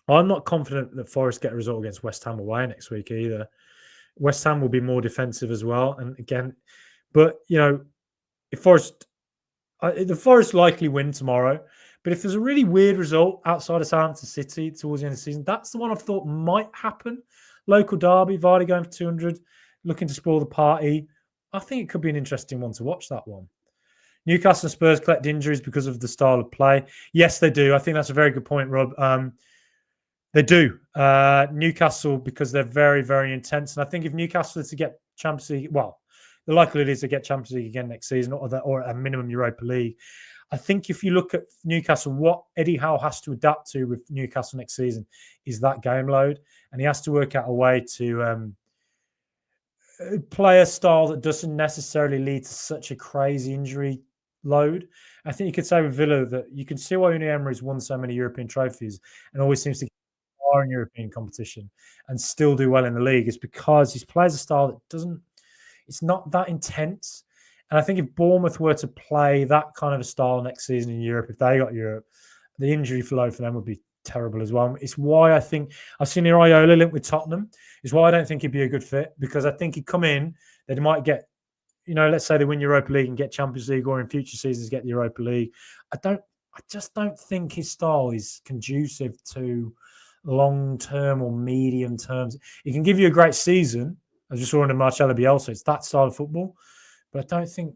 I'm not confident that Forest get a result against West Ham away next week either. West Ham will be more defensive as well. And again, but, if the Forest likely win tomorrow. But if there's a really weird result outside of Southampton City towards the end of the season, that's the one I've thought might happen. Local derby, Vardy going for 200, looking to spoil the party. I think it could be an interesting one to watch, that one. Newcastle and Spurs collect injuries because of the style of play. Yes, they do. I think that's a very good point, Rob. They do. Newcastle, because they're very, very intense. And I think if Newcastle is to get Champions League, well, the likelihood is to get Champions League again next season, or a minimum Europa League. I think if you look at Newcastle, what Eddie Howe has to adapt to with Newcastle next season is that game load. And he has to work out a way to play a style that doesn't necessarily lead to such a crazy injury load. I think you could say with Villa that you can see why Unai Emery's won so many European trophies and always seems to get far in European competition and still do well in the league. Is because he plays a style that it's not that intense. And I think if Bournemouth were to play that kind of a style next season in Europe, if they got Europe, the injury flow for them would be terrible as well. It's why I think I've seen Iraola linked with Tottenham. It's why I don't think he'd be a good fit, because I think he'd come in, they might get, let's say they win Europa League and get Champions League, or in future seasons get the Europa League. I just don't think his style is conducive to long-term or medium terms. He can give you a great season, as you saw under Marcelo Bielsa. It's that style of football. But I don't think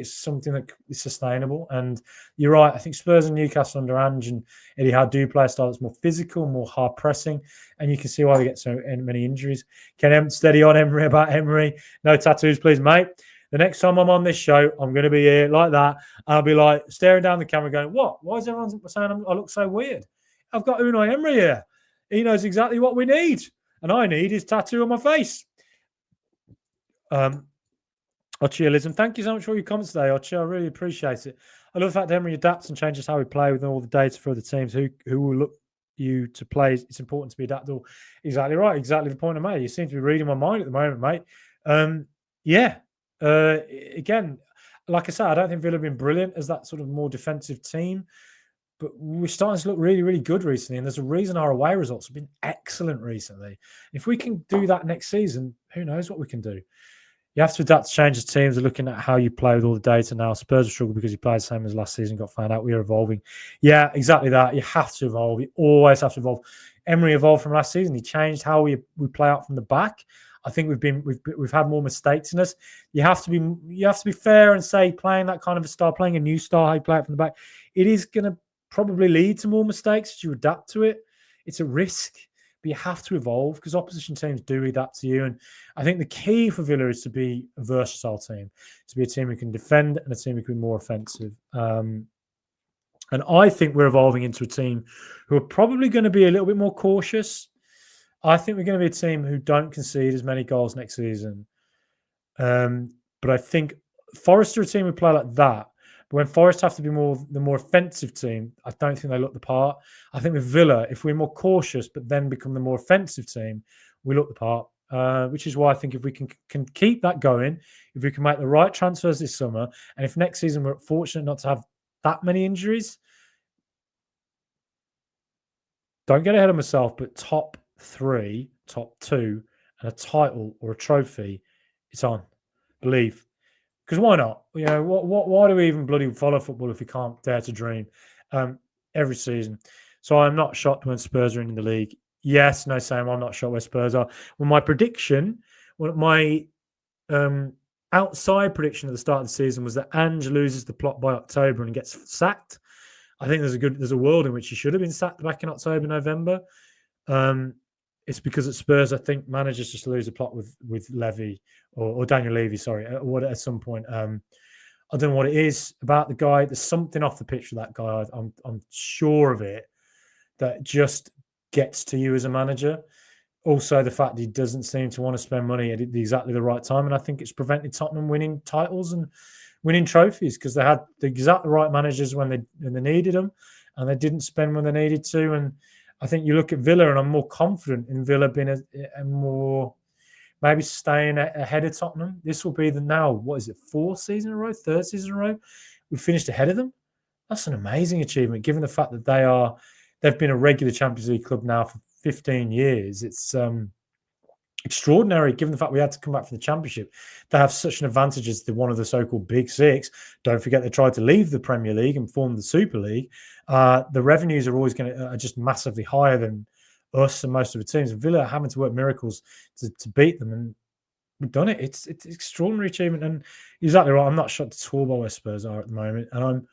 it's something that is sustainable. And you're right. I think Spurs and Newcastle under Ange and Eddie Howe do play a style that's more physical, more hard pressing, and you can see why they get so many injuries. Ken steady on Emery about Emery. No tattoos, please, mate. The next time I'm on this show, I'm going to be here like that. I'll be like staring down the camera, going, "What? Why is everyone saying I look so weird? I've got Unai Emery here. He knows exactly what we need, and I need his tattoo on my face." Ochialism, thank you so much for your comments today, Ochi. I really appreciate it. I love the fact that Emery adapts and changes how we play with all the data for other teams who will look you to play, it's important to be adaptable. Exactly right. Exactly the point I made. You seem to be reading my mind at the moment, mate. Yeah. Again, like I said, I don't think Villa have been brilliant as that sort of more defensive team, but we're starting to look really, really good recently. And there's a reason our away results have been excellent recently. If we can do that next season, who knows what we can do? You have to adapt to change as teams. Are looking at how you play with all the data now. Spurs will struggle because you played the same as last season, got found out. We are evolving. Yeah, exactly that. You have to evolve. You always have to evolve. Emery evolved from last season. He changed how we play out from the back. I think we've had more mistakes in us. You have to be fair and say playing that kind of a style, playing a new style, how you play it from the back, it is going to probably lead to more mistakes as you adapt to it. It's a risk, but you have to evolve because opposition teams do adapt to you. And I think the key for Villa is to be a versatile team, to be a team who can defend and a team who can be more offensive. And I think we're evolving into a team who are probably going to be a little bit more cautious. I think we're going to be a team who don't concede as many goals next season. But I think Forest are a team who play like that. But when Forest have to be the more offensive team, I don't think they look the part. I think with Villa, if we're more cautious but then become the more offensive team, we look the part. Which is why I think if we can keep that going, if we can make the right transfers this summer, and if next season we're fortunate not to have that many injuries, don't get ahead of myself, but top 3, top 2, and a title or a trophy, it's on. Believe. Because why not? You know, why do we even bloody follow football if we can't dare to dream every season? So I'm not shocked when Spurs are in the league. Yes, no, Sam, I'm not shocked where Spurs are. Well, my prediction, my outside prediction at the start of the season was that Ange loses the plot by October and gets sacked. I think there's a world in which he should have been sacked back in October, November. It's because at Spurs, I think managers just lose the plot with Levy or Daniel Levy, sorry, at some point. I don't know what it is about the guy. There's something off the pitch with that guy. I'm sure of it that just gets to you as a manager. Also, the fact he doesn't seem to want to spend money at exactly the right time, and I think it's prevented Tottenham winning titles and winning trophies because they had the exact right managers when they needed them, and they didn't spend when they needed to. And I think you look at Villa, and I'm more confident in Villa being a more maybe staying ahead of Tottenham. This will be what is it, 4th season in a row, 3rd season in a row? We finished ahead of them. That's an amazing achievement, given the fact that they've been a regular Champions League club now for 15 years. It's extraordinary, given the fact we had to come back from the Championship. They have such an advantage as one of the so-called Big Six. Don't forget they tried to leave the Premier League and form the Super League. The revenues are always are just massively higher than us and most of the teams. Villa are having to work miracles to beat them, and we've done it. It's an extraordinary achievement, and exactly right. I'm not shocked at all by where Spurs are at the moment, and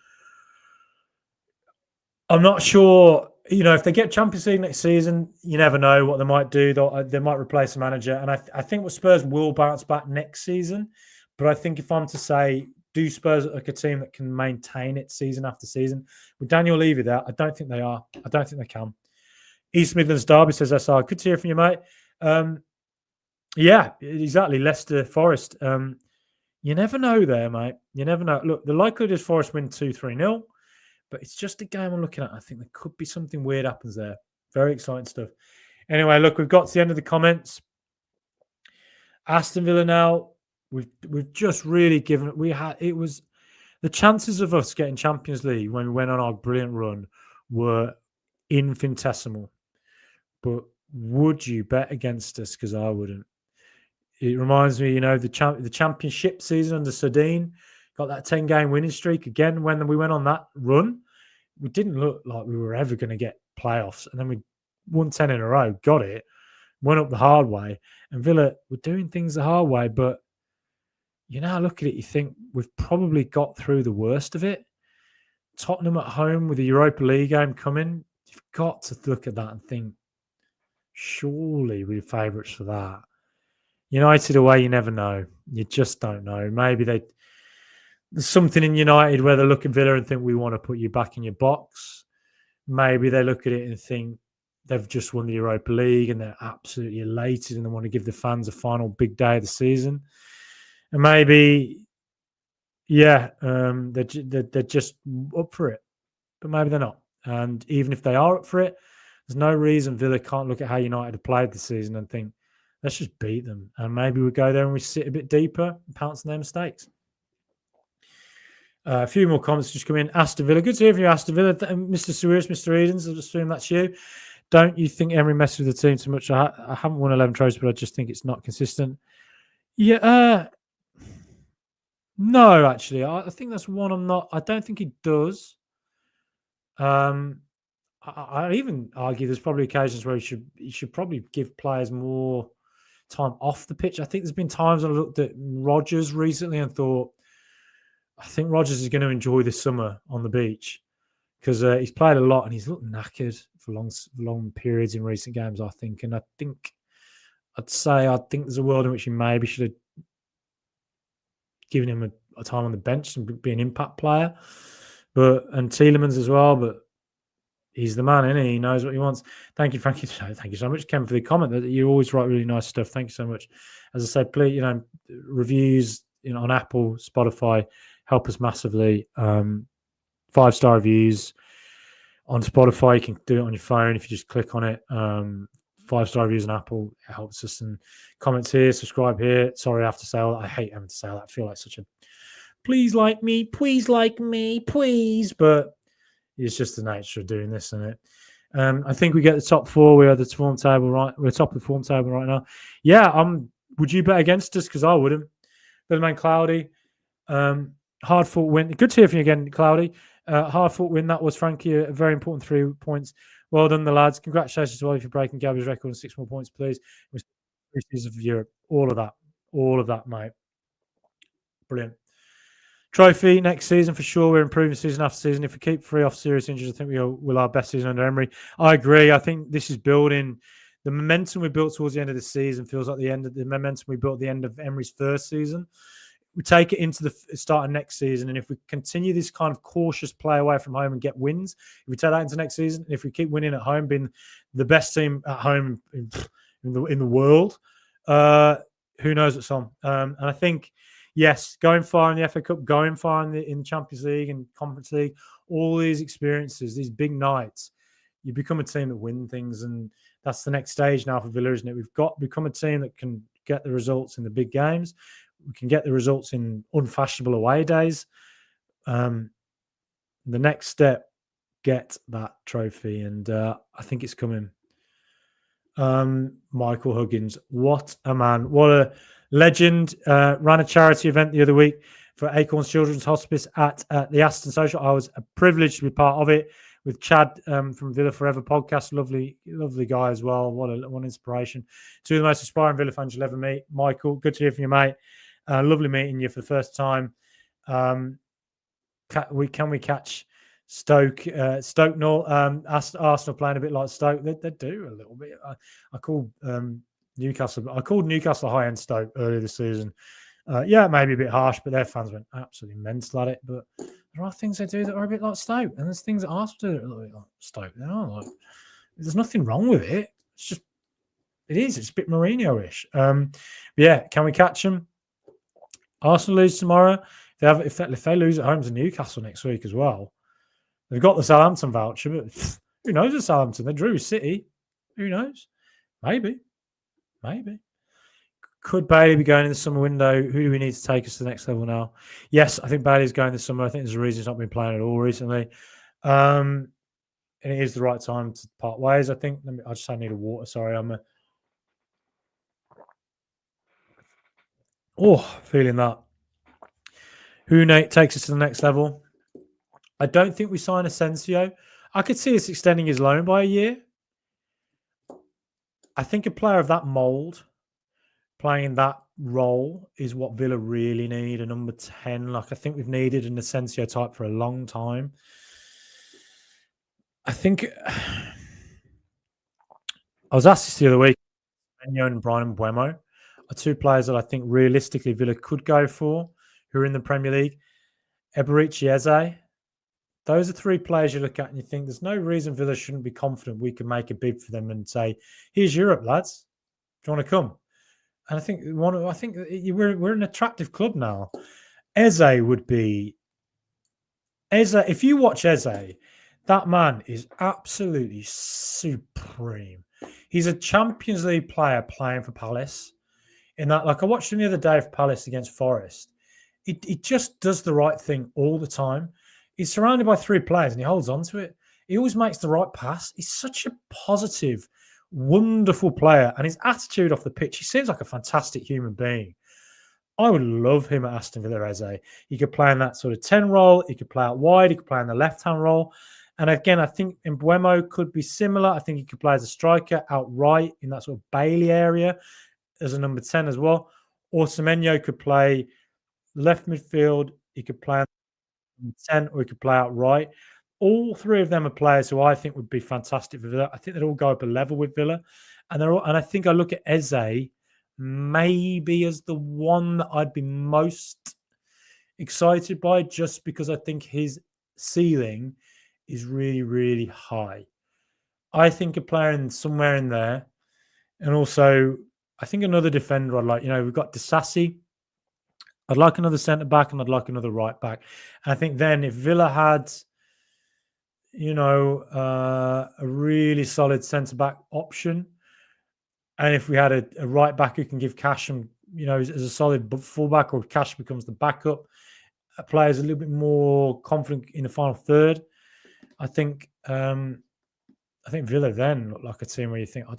I'm not sure. You know, if they get Champions League next season, you never know what they might do. They might replace a manager, and I think what Spurs will bounce back next season. But I think if I'm to say, do Spurs look like a team that can maintain it season after season with Daniel Levy there? I don't think they are. I don't think they can. East Midlands Derby says SR. Good to hear from you, mate. Yeah, exactly. Leicester Forest. You never know there, mate. You never know. Look, the likelihood is Forest win 2-3-0. But it's just a game I'm looking at. I think there could be something weird happens there. Very exciting stuff. Anyway, look, we've got to the end of the comments. Aston Villa now. We've just really given it was the chances of us getting Champions League when we went on our brilliant run were infinitesimal. But would you bet against us? Because I wouldn't. It reminds me, the championship season under Sardine, got that 10-game winning streak again when we went on that run. We didn't look like we were ever going to get playoffs. And then we won 10 in a row, got it, went up the hard way. And Villa were doing things the hard way. But you now look at it, you think we've probably got through the worst of it. Tottenham at home with the Europa League game coming, you've got to look at that and think, surely we're favourites for that. United away, you never know. You just don't know. Maybe there's something in United where they look at Villa and think we want to put you back in your box. Maybe they look at it and think they've just won the Europa League and they're absolutely elated and they want to give the fans a final big day of the season. And maybe, they're just up for it. But maybe they're not. And even if they are up for it, There's no reason Villa can't look at how United have played this season and think, let's just beat them. And maybe we go there and we sit a bit deeper and pounce on their mistakes. A few more comments just come in. Aston Villa. Good to hear from you, Aston Villa. Mr. Suarez, Mr. Edens, I assume that's you. Don't you think Emery messes with the team too much? I haven't won 11 trophies, but I just think it's not consistent. Yeah. No, actually. I think that's one I'm not. I don't think he does. I even argue there's probably occasions where he should probably give players more time off the pitch. I think there's been times I looked at Rodgers recently and thought, I think Rodgers is going to enjoy this summer on the beach because he's played a lot and he's looked knackered for long periods in recent games, I think. And I think there's a world in which he maybe should have given him a time on the bench and be an impact player. And Tielemans as well, but he's the man, isn't he? He knows what he wants. Thank you, Frankie. Thank you so much, Ken, for the comment. That you always write really nice stuff. Thank you so much. As I said, please, reviews, on Apple, Spotify help us massively. 5-star reviews on Spotify. You can do it on your phone if you just click on it. 5-star reviews on Apple, it helps us. And comments here, subscribe here. Sorry, I have to say all that. I hate having to say all that. I feel like such a please like me, please. But it's just the nature of doing this, isn't it? I think we get the top 4. We are the form table, right? We're top of the form table right now. Yeah, would you bet against us? Because I wouldn't. Birdman Cloudy, hard fought win. Good to hear from you again, Cloudy. Hard fought win. That was, Frankie, a very important 3 points. Well done, the lads. Congratulations to Ollie for breaking Gabby's record and 6 more points, please. It was 3 seasons of Europe. All of that, mate. Brilliant. Trophy next season for sure. We're improving season after season. If we keep 3 off serious injuries, I think we'll our best season under Emery. I agree. I think this is building. The momentum we built towards the end of the season feels like the momentum we built at the end of Emery's first season. We take it into the start of next season, and if we continue this kind of cautious play away from home and get wins, if we take that into next season, and if we keep winning at home, being the best team at home in the world, who knows what's on? And I think, yes, going far in the FA Cup, going far in the Champions League and Conference League, all these experiences, these big nights, you become a team that win things, and that's the next stage now for Villa, isn't it? We've got become a team that can get the results in the big games. We can get the results in unfashionable away days. The next step, get that trophy, and I think it's coming. Michael Huggins, what a man. What a legend. Ran a charity event the other week for Acorns Children's Hospice at the Aston Social. I was privileged to be part of it with Chad from Villa Forever podcast. Lovely guy as well. What an inspiration. 2 of the most inspiring Villa fans you'll ever meet. Michael, good to hear from you, mate. Lovely meeting you for the first time. Can we catch Stoke? Arsenal playing a bit like Stoke. They do a little bit. I called Newcastle. I called Newcastle high-end Stoke earlier this season. Yeah, maybe a bit harsh, but their fans went absolutely mental at it. But there are things they do that are a bit like Stoke, and there's things that Arsenal do that are a little bit like Stoke. They are like, there's nothing wrong with it. It's just it's a bit Mourinho-ish. Yeah, can we catch them? Arsenal lose tomorrow. If they lose at home to Newcastle next week as well, they've got the Southampton voucher, but who knows with Southampton? They drew City. Who knows? Maybe. Could Bailey be going in the summer window? Who do we need to take us to the next level now? Yes, I think Bailey's going this summer. I think there's a reason he's not been playing at all recently. And it is the right time to part ways, I think. I need a water. Sorry, feeling that. Who takes us to the next level? I don't think we sign Asensio. I could see us extending his loan by a year. I think a player of that mould, playing that role, is what Villa really need, a number 10. I think we've needed an Asensio type for a long time. I think I was asked this the other week, Menyo and Brian Mbeumo are 2 players that I think realistically Villa could go for, who are in the Premier League. Eberechi, Eze. Those are 3 players you look at and you think there's no reason Villa shouldn't be confident we can make a bid for them and say, here's Europe, lads. Do you want to come? And I think we're an attractive club now. Eze would be... Eze, if you watch Eze, That man is absolutely supreme. He's a Champions League player playing for Palace. In that, like I watched him the other day for Palace against Forest. He just does the right thing all the time. He's surrounded by three players and he holds on to it. He always makes the right pass. He's such a positive, wonderful player. And his attitude off the pitch, he seems like a fantastic human being. I would love him at Aston Villa, Eze. He could play in that sort of 10 role. He could play out wide. He could play in the left-hand role. And again, I think Mbuemo could be similar. I think he could play as a striker outright in that sort of Bailey area as a number 10 as well. Or Semenyo could play left midfield. He could play on 10 or he could play out right. All three of them are players who I think would be fantastic for Villa. I think they'd all go up a level with Villa. And I think I look at Eze maybe as the one that I'd be most excited by just because I think his ceiling is really, really high. I think a player in somewhere in there. And also, I think another defender I'd like, we've got Disasi. I'd like another centre back and I'd like another right back. And I think then if Villa had, a really solid centre back option, and if we had a right back who can give cash and, as a solid fullback, or cash becomes the backup, a player's a little bit more confident in the final third. I think Villa then look like a team where you think, I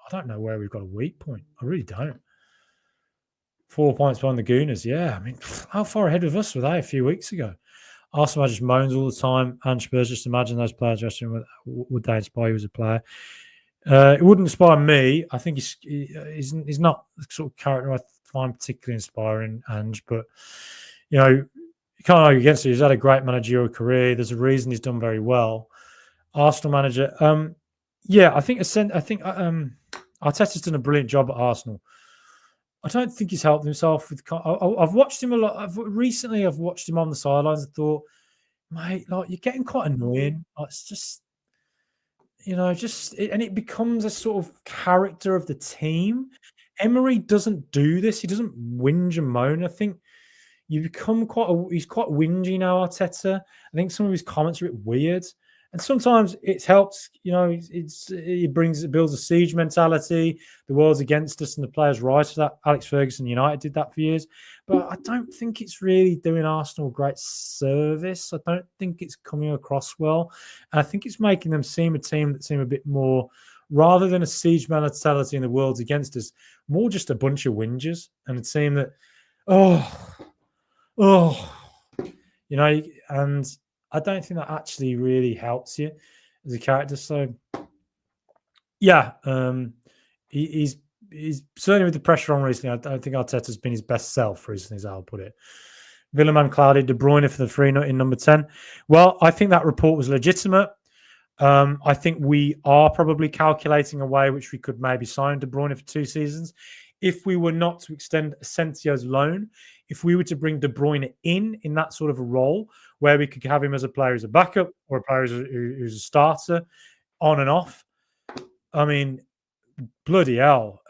don't know where we've got a weak point. I really don't. 4 points behind the Gooners. Yeah, I mean, how far ahead of us were they a few weeks ago? Arsenal just moans all the time. And Spurs, just imagine those players wrestling. Would they inspire you as a player? It wouldn't inspire me. I think he's not the sort of character I find particularly inspiring, Ange. But, you can't argue against it. He's had a great managerial career. There's a reason he's done very well. Arsenal manager. I think Arteta's done a brilliant job at Arsenal. I don't think he's helped himself with. I've watched him a lot. I've watched him on the sidelines and thought, mate, like you're getting quite annoying. Like, it's just, and it becomes a sort of character of the team. Emery doesn't do this. He doesn't whinge and moan. I think you become he's quite whingy now, Arteta. I think some of his comments are a bit weird. And sometimes it helps, it builds a siege mentality. The world's against us and the players rise to that. Alex Ferguson United did that for years. But I don't think it's really doing Arsenal a great service. I don't think it's coming across well. And I think it's making them seem a team that seem a bit more, rather than a siege mentality and the world's against us, more just a bunch of whingers and a team that, and I don't think that actually really helps you as a character. So, yeah, he's certainly with the pressure on recently. I don't think Arteta's been his best self recently, as I'll put it. Villaman clouded De Bruyne for the free nut in number 10. Well, I think that report was legitimate. I think we are probably calculating a way which we could maybe sign De Bruyne for 2 seasons. If we were not to extend Asensio's loan, if we were to bring De Bruyne in that sort of a role where we could have him as a player as a backup or a player who's a starter on and off, I mean, bloody hell.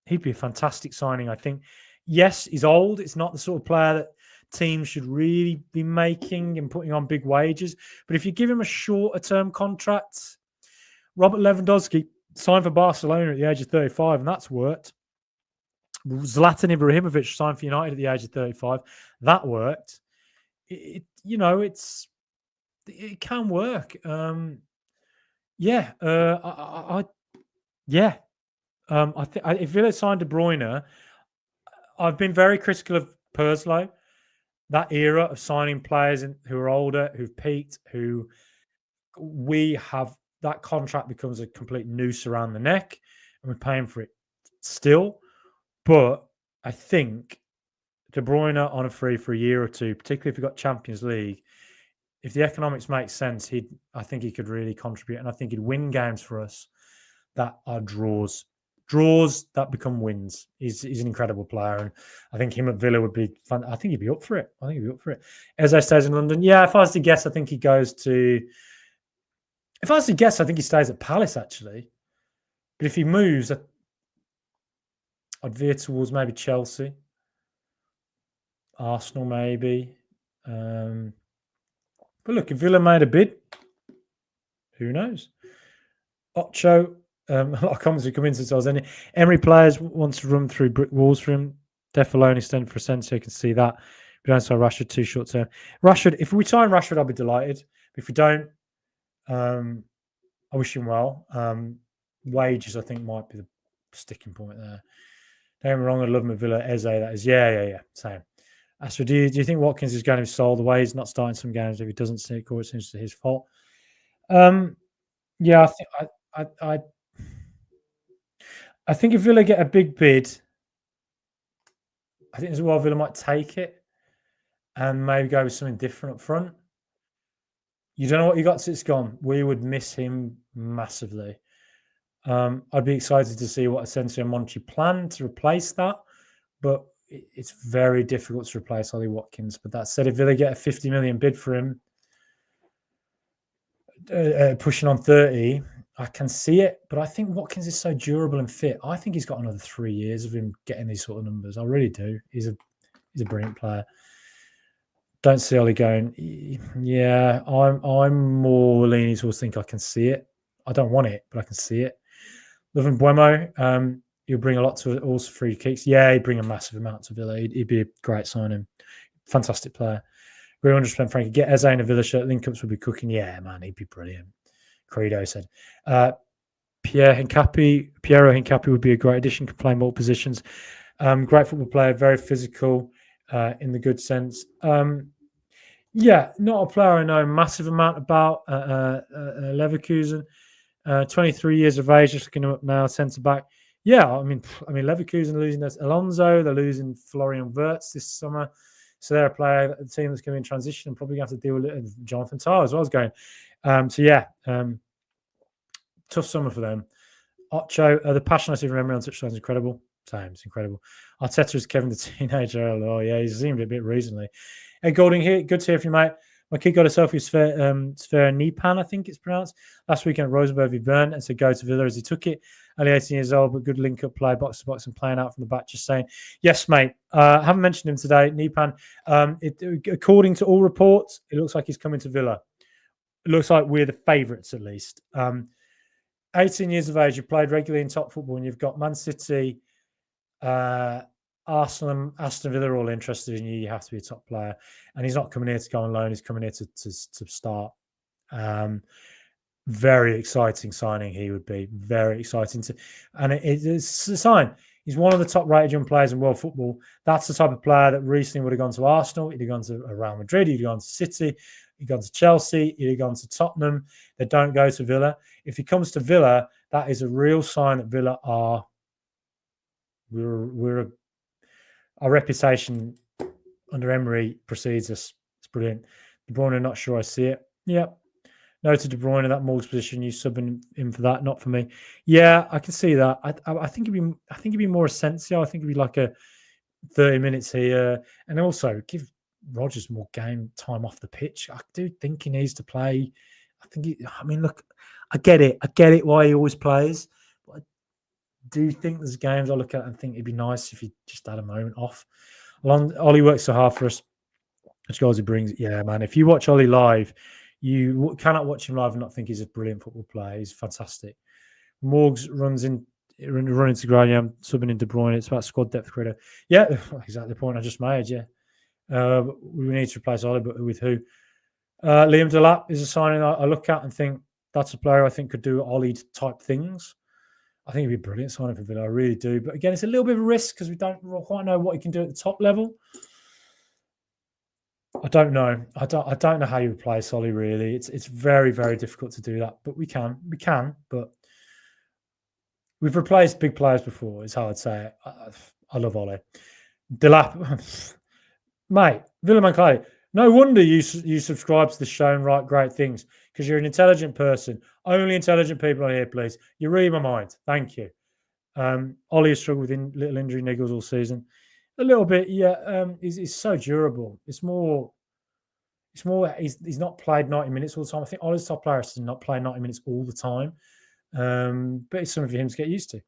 He'd be a fantastic signing, I think. Yes, he's old. It's not the sort of player that teams should really be making and putting on big wages. But if you give him a shorter-term contract, Robert Lewandowski signed for Barcelona at the age of 35, and that's worked. Zlatan Ibrahimovic signed for United at the age of 35. That worked. It can work. I think if Villa signed De Bruyne, I've been very critical of Purslow. That era of signing players who are older, who've peaked, who we have, that contract becomes a complete noose around the neck, and we're paying for it still. But I think De Bruyne on a free for a year or two, particularly if you've got Champions League, if the economics make sense, I think he could really contribute, and I think he'd win games for us that are draws that become wins. He's an incredible player, and I think him at Villa would be fun. I think he'd be up for it. As I stays in London, yeah. If I was to guess, I think he goes to. If I was to guess, I think he stays at Palace actually. But if he moves, I'd veer towards maybe Chelsea, Arsenal maybe. But look, if Villa made a bid, Who knows? Ocho, a lot of comments have come in since I was in. Emery players wants to run through brick walls for him. Defalone extend for Asensio, can see that. We don't sign Rashford too short term. Rashford, if we sign Rashford, I'll be delighted. If we don't, I wish him well. Wages, I think, might be the sticking point there. Don't get me wrong, I love him at Villa. Eze, that is. Yeah. Same. So do you think Watkins is going to be sold away? He's not starting some games if he doesn't stick, or it seems to his fault. Yeah, I think if Villa get a big bid, I think as well Villa might take it and maybe go with something different up front. You don't know what you got since gone. We would miss him massively. I'd be excited to see what Asensio and Monchi plan to replace that, but it's very difficult to replace Ollie Watkins. But that said, if Villa get a 50 million bid for him, pushing on 30, I can see it. But I think Watkins is so durable and fit. I think he's got another 3 years of him getting these sort of numbers. I really do. He's a brilliant player. Don't see Ollie going. Yeah, I'm more leaning towards think I can see it. I don't want it, but I can see it. Loving Buemo, he'll bring a lot to it. Also free kicks. Yeah, he'd bring a massive amount to Villa. He'd be a great signing. Fantastic player. We're 100% Frankie. Get Eze in a Villa shirt. Link-ups would be cooking. Yeah, man, he'd be brilliant. Credo said. Piero Hincapi would be a great addition. Can play more positions. Great football player. Very physical in the good sense. Yeah, not a player I know a massive amount about. Leverkusen. 23 years of age, just looking him up now, centre back. Yeah, I mean, Leverkusen losing Alonso, they're losing Florian Wirtz this summer, so they're a player, a team that's going to be in transition and probably going to have to deal with it. And Jonathan Tah as well as going. Tough summer for them. Ocho, the passion I see from Emery on touchline is incredible. Same, it's incredible. Arteta is Kevin the teenager. Oh yeah, he's seen a bit recently. Hey, Golding here, good to hear from you, mate. My kid got a selfie with Sfera Nipan, I think it's pronounced, last weekend at Rosenborg v Bern, and said go to Villa as he took it. Only 18 years old, but good link-up play, box-to-box and playing out from the back, just saying. Yes, mate. I haven't mentioned him today, Nipan. According to all reports, it looks like he's coming to Villa. It looks like we're the favourites, at least. 18 years of age, you've played regularly in top football, and you've got Man City, Arsenal and Aston Villa are all interested in you. You have to be a top player, and he's not coming here to go on loan. He's coming here to start. Very exciting signing. He would be very exciting and it's a sign. He's one of the top-rated young players in world football. That's the type of player that recently would have gone to Arsenal. He'd have gone to Real Madrid. He'd have gone to City. He'd gone to Chelsea. He'd have gone to Tottenham. They don't go to Villa. If he comes to Villa, that is a real sign that Villa are. Our reputation under Emery precedes us. It's brilliant. De Bruyne, not sure I see it. Yep. No to De Bruyne in that Morgs position. You subbing him for that, not for me. Yeah, I can see that. I think it'd be more Asensio. I think it'd be like a 30 minutes here, and also give Rodgers more game time off the pitch. I do think he needs to play. Look, I get it why he always plays. Do think there's games I look at and think it'd be nice if he just had a moment off. Ollie works so hard for us. Which goals he brings. Yeah, man. If you watch Ollie live, you cannot watch him live and not think he's a brilliant football player. He's fantastic. Morgs running to ground. Yeah, I'm subbing in De Bruyne. It's about squad depth, Credo. Yeah, exactly the point I just made. Yeah. We need to replace Ollie, but with who? Liam Delap is a signing I look at and think that's a player I think could do Ollie type things. I think it'd be a brilliant signing for Villa. I really do. But again, it's a little bit of a risk because we don't quite know what he can do at the top level. I don't know. I don't know how you replace Ollie, really. It's very, very difficult to do that. But we can. But we've replaced big players before, is how I'd say it. I love Ollie. Delap. Mate, Villa Manclay. No wonder you subscribe to the show and write great things because you're an intelligent person. Only intelligent people on here, please. You read my mind. Thank you. Ollie has struggled with little injury niggles all season. A little bit, yeah. He's so durable. It's more. He's not played 90 minutes all the time. I think Ollie's top player is not play 90 minutes all the time. But it's something for him to get used to.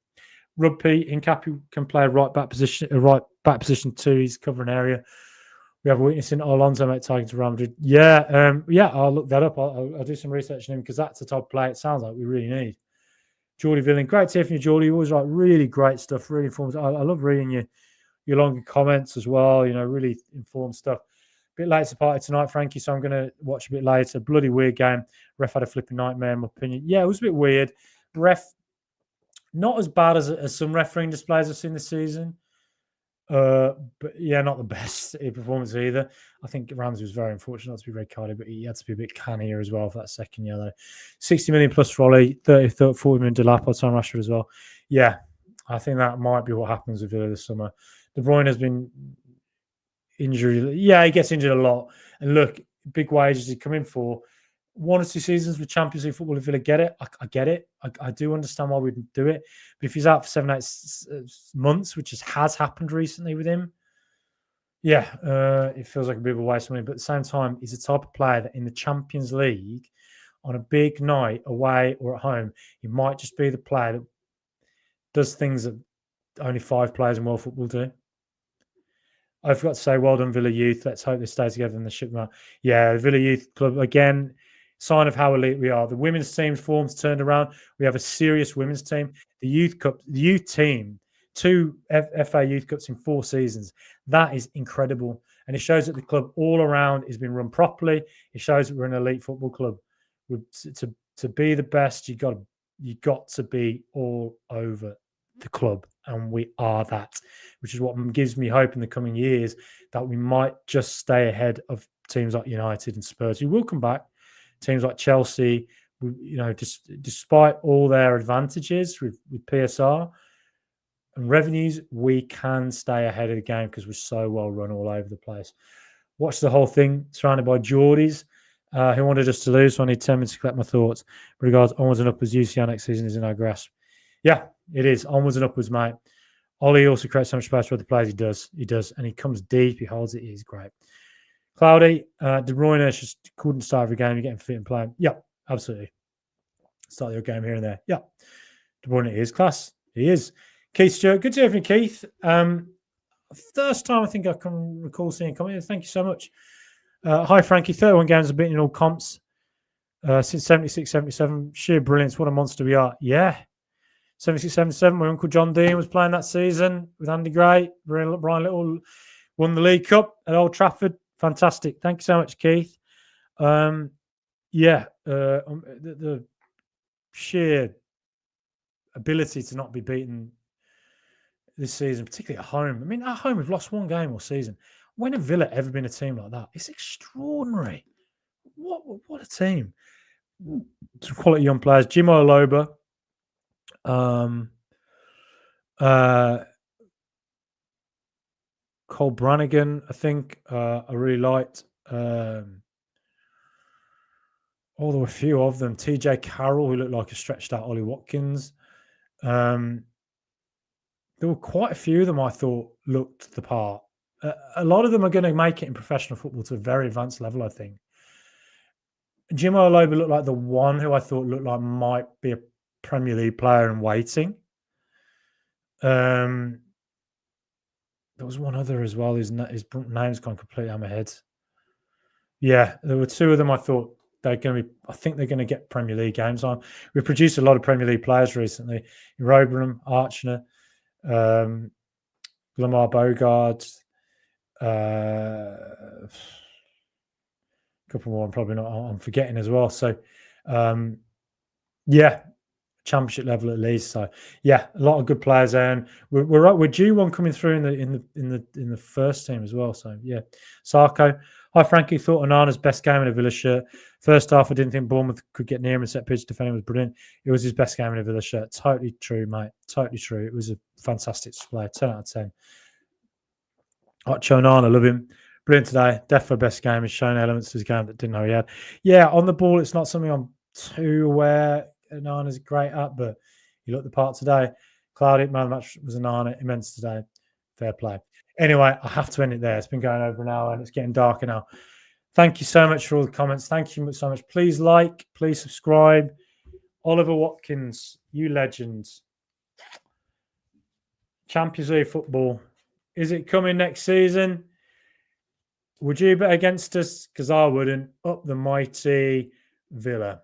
Rugby, Hincapi can play a right back position too. He's covering area. We have a witness in Alonso, mate, taken to Real Madrid. Yeah, I'll look that up. I'll do some research on him because that's a top player. It sounds like we really need. Geordie Villain, great to hear from you, Geordie. You always write really great stuff, really informative. I love reading your longer comments as well. Really informed stuff. Bit late to party tonight, Frankie, so I'm going to watch a bit later. Bloody weird game. Ref had a flipping nightmare, in my opinion. Yeah, it was a bit weird. Ref, not as bad as some refereeing displays I've seen this season. But yeah, not the best performance either. I think Ramsey was very unfortunate not to be red carded, but he had to be a bit cannier as well for that second yellow. 60 million plus for Ollie, 40 million Delap on Tom Rashford as well. Yeah, I think that might be what happens with Villa this summer. De Bruyne has been injury. Yeah, he gets injured a lot. And look, big wages he come in for. 1 or 2 seasons with Champions League football, if Villa get it, I get it. I do understand why we'd do it. But if he's out for 7, 8 months, which has happened recently with him, yeah, it feels like a bit of a waste of money. But at the same time, he's the type of player that in the Champions League, on a big night away or at home, he might just be the player that does things that only 5 players in world football do. I forgot to say, well done, Villa Youth. Let's hope they stay together in the ship. Yeah, the Villa Youth Club, again, sign of how elite we are. The women's team's form's turned around. We have a serious women's team. The youth cup, the youth team, 2 FA Youth Cups in 4 seasons. That is incredible. And it shows that the club all around is being run properly. It shows that we're an elite football club. To be the best, you got to be all over the club, and we are that, which is what gives me hope in the coming years that we might just stay ahead of teams like United and Spurs, who will come back. Teams like Chelsea, despite all their advantages with PSR and revenues, we can stay ahead of the game because we're so well run all over the place. Watch the whole thing, surrounded by Geordies who wanted us to lose, so I need 10 minutes to collect my thoughts. Regards, onwards and upwards. UCL next season is in our grasp. Yeah, it is. Onwards and upwards, mate. Ollie also creates so much space for other players. He does. And he comes deep. He holds it. He's great. Cloudy, De Bruyne just couldn't start every game. You're getting fit and playing. Yeah, absolutely. Start your game here and there. Yeah. De Bruyne is class. He is. Keith Stewart, good to hear from you, Keith. First time I think I can recall seeing a comment. Thank you so much. Hi, Frankie. 31 games have been in all comps since 76, 77. Sheer brilliance. What a monster we are. Yeah. 76, 77. My Uncle John Dean was playing that season with Andy Gray. Brian Little won the League Cup at Old Trafford. Fantastic. Thank you so much, Keith. The sheer ability to not be beaten this season, particularly at home. I mean, at home, we've lost 1 game all season. When have Villa ever been a team like that? It's extraordinary. What a team. Some quality young players. Jimo Aloba. Cole Brannigan, I think, I really liked. There were a few of them. TJ Carroll, who looked like a stretched out Ollie Watkins. There were quite a few of them I thought looked the part. A lot of them are going to make it in professional football to a very advanced level, I think. Jimo Aloba looked like the one who I thought looked like might be a Premier League player in waiting. There was one other as well. His name's gone completely out of my head. Yeah, there were 2 of them I thought they're going to be. I think they're going to get Premier League games on. We've produced a lot of Premier League players recently. Robinham, Archner, Lamar Bogard, a couple more I'm forgetting as well. So, championship level at least. So, yeah, a lot of good players there, and we're due one coming through in the first team as well. So, yeah, Sarko. Hi, Frankie. Thought Onana's best game in a Villa shirt. First half, I didn't think Bournemouth could get near him and set pitch. Defending was brilliant. It was his best game in a Villa shirt. Totally true, mate. Totally true. It was a fantastic display. 10 out of 10. Ocho Onana, love him. Brilliant today. Definitely best game. He's shown elements of his game that didn't know he had. Yeah, on the ball, it's not something I'm too aware Onana's great at, but he looked the part today. Cloudy, man, the match was Onana. Immense today. Fair play. Anyway, I have to end it there. It's been going over an hour and it's getting darker now. Thank you so much for all the comments. Thank you so much. Please like, please subscribe. Oliver Watkins, you legends. Champions League football. Is it coming next season? Would you bet against us? Because I wouldn't. Up the mighty Villa.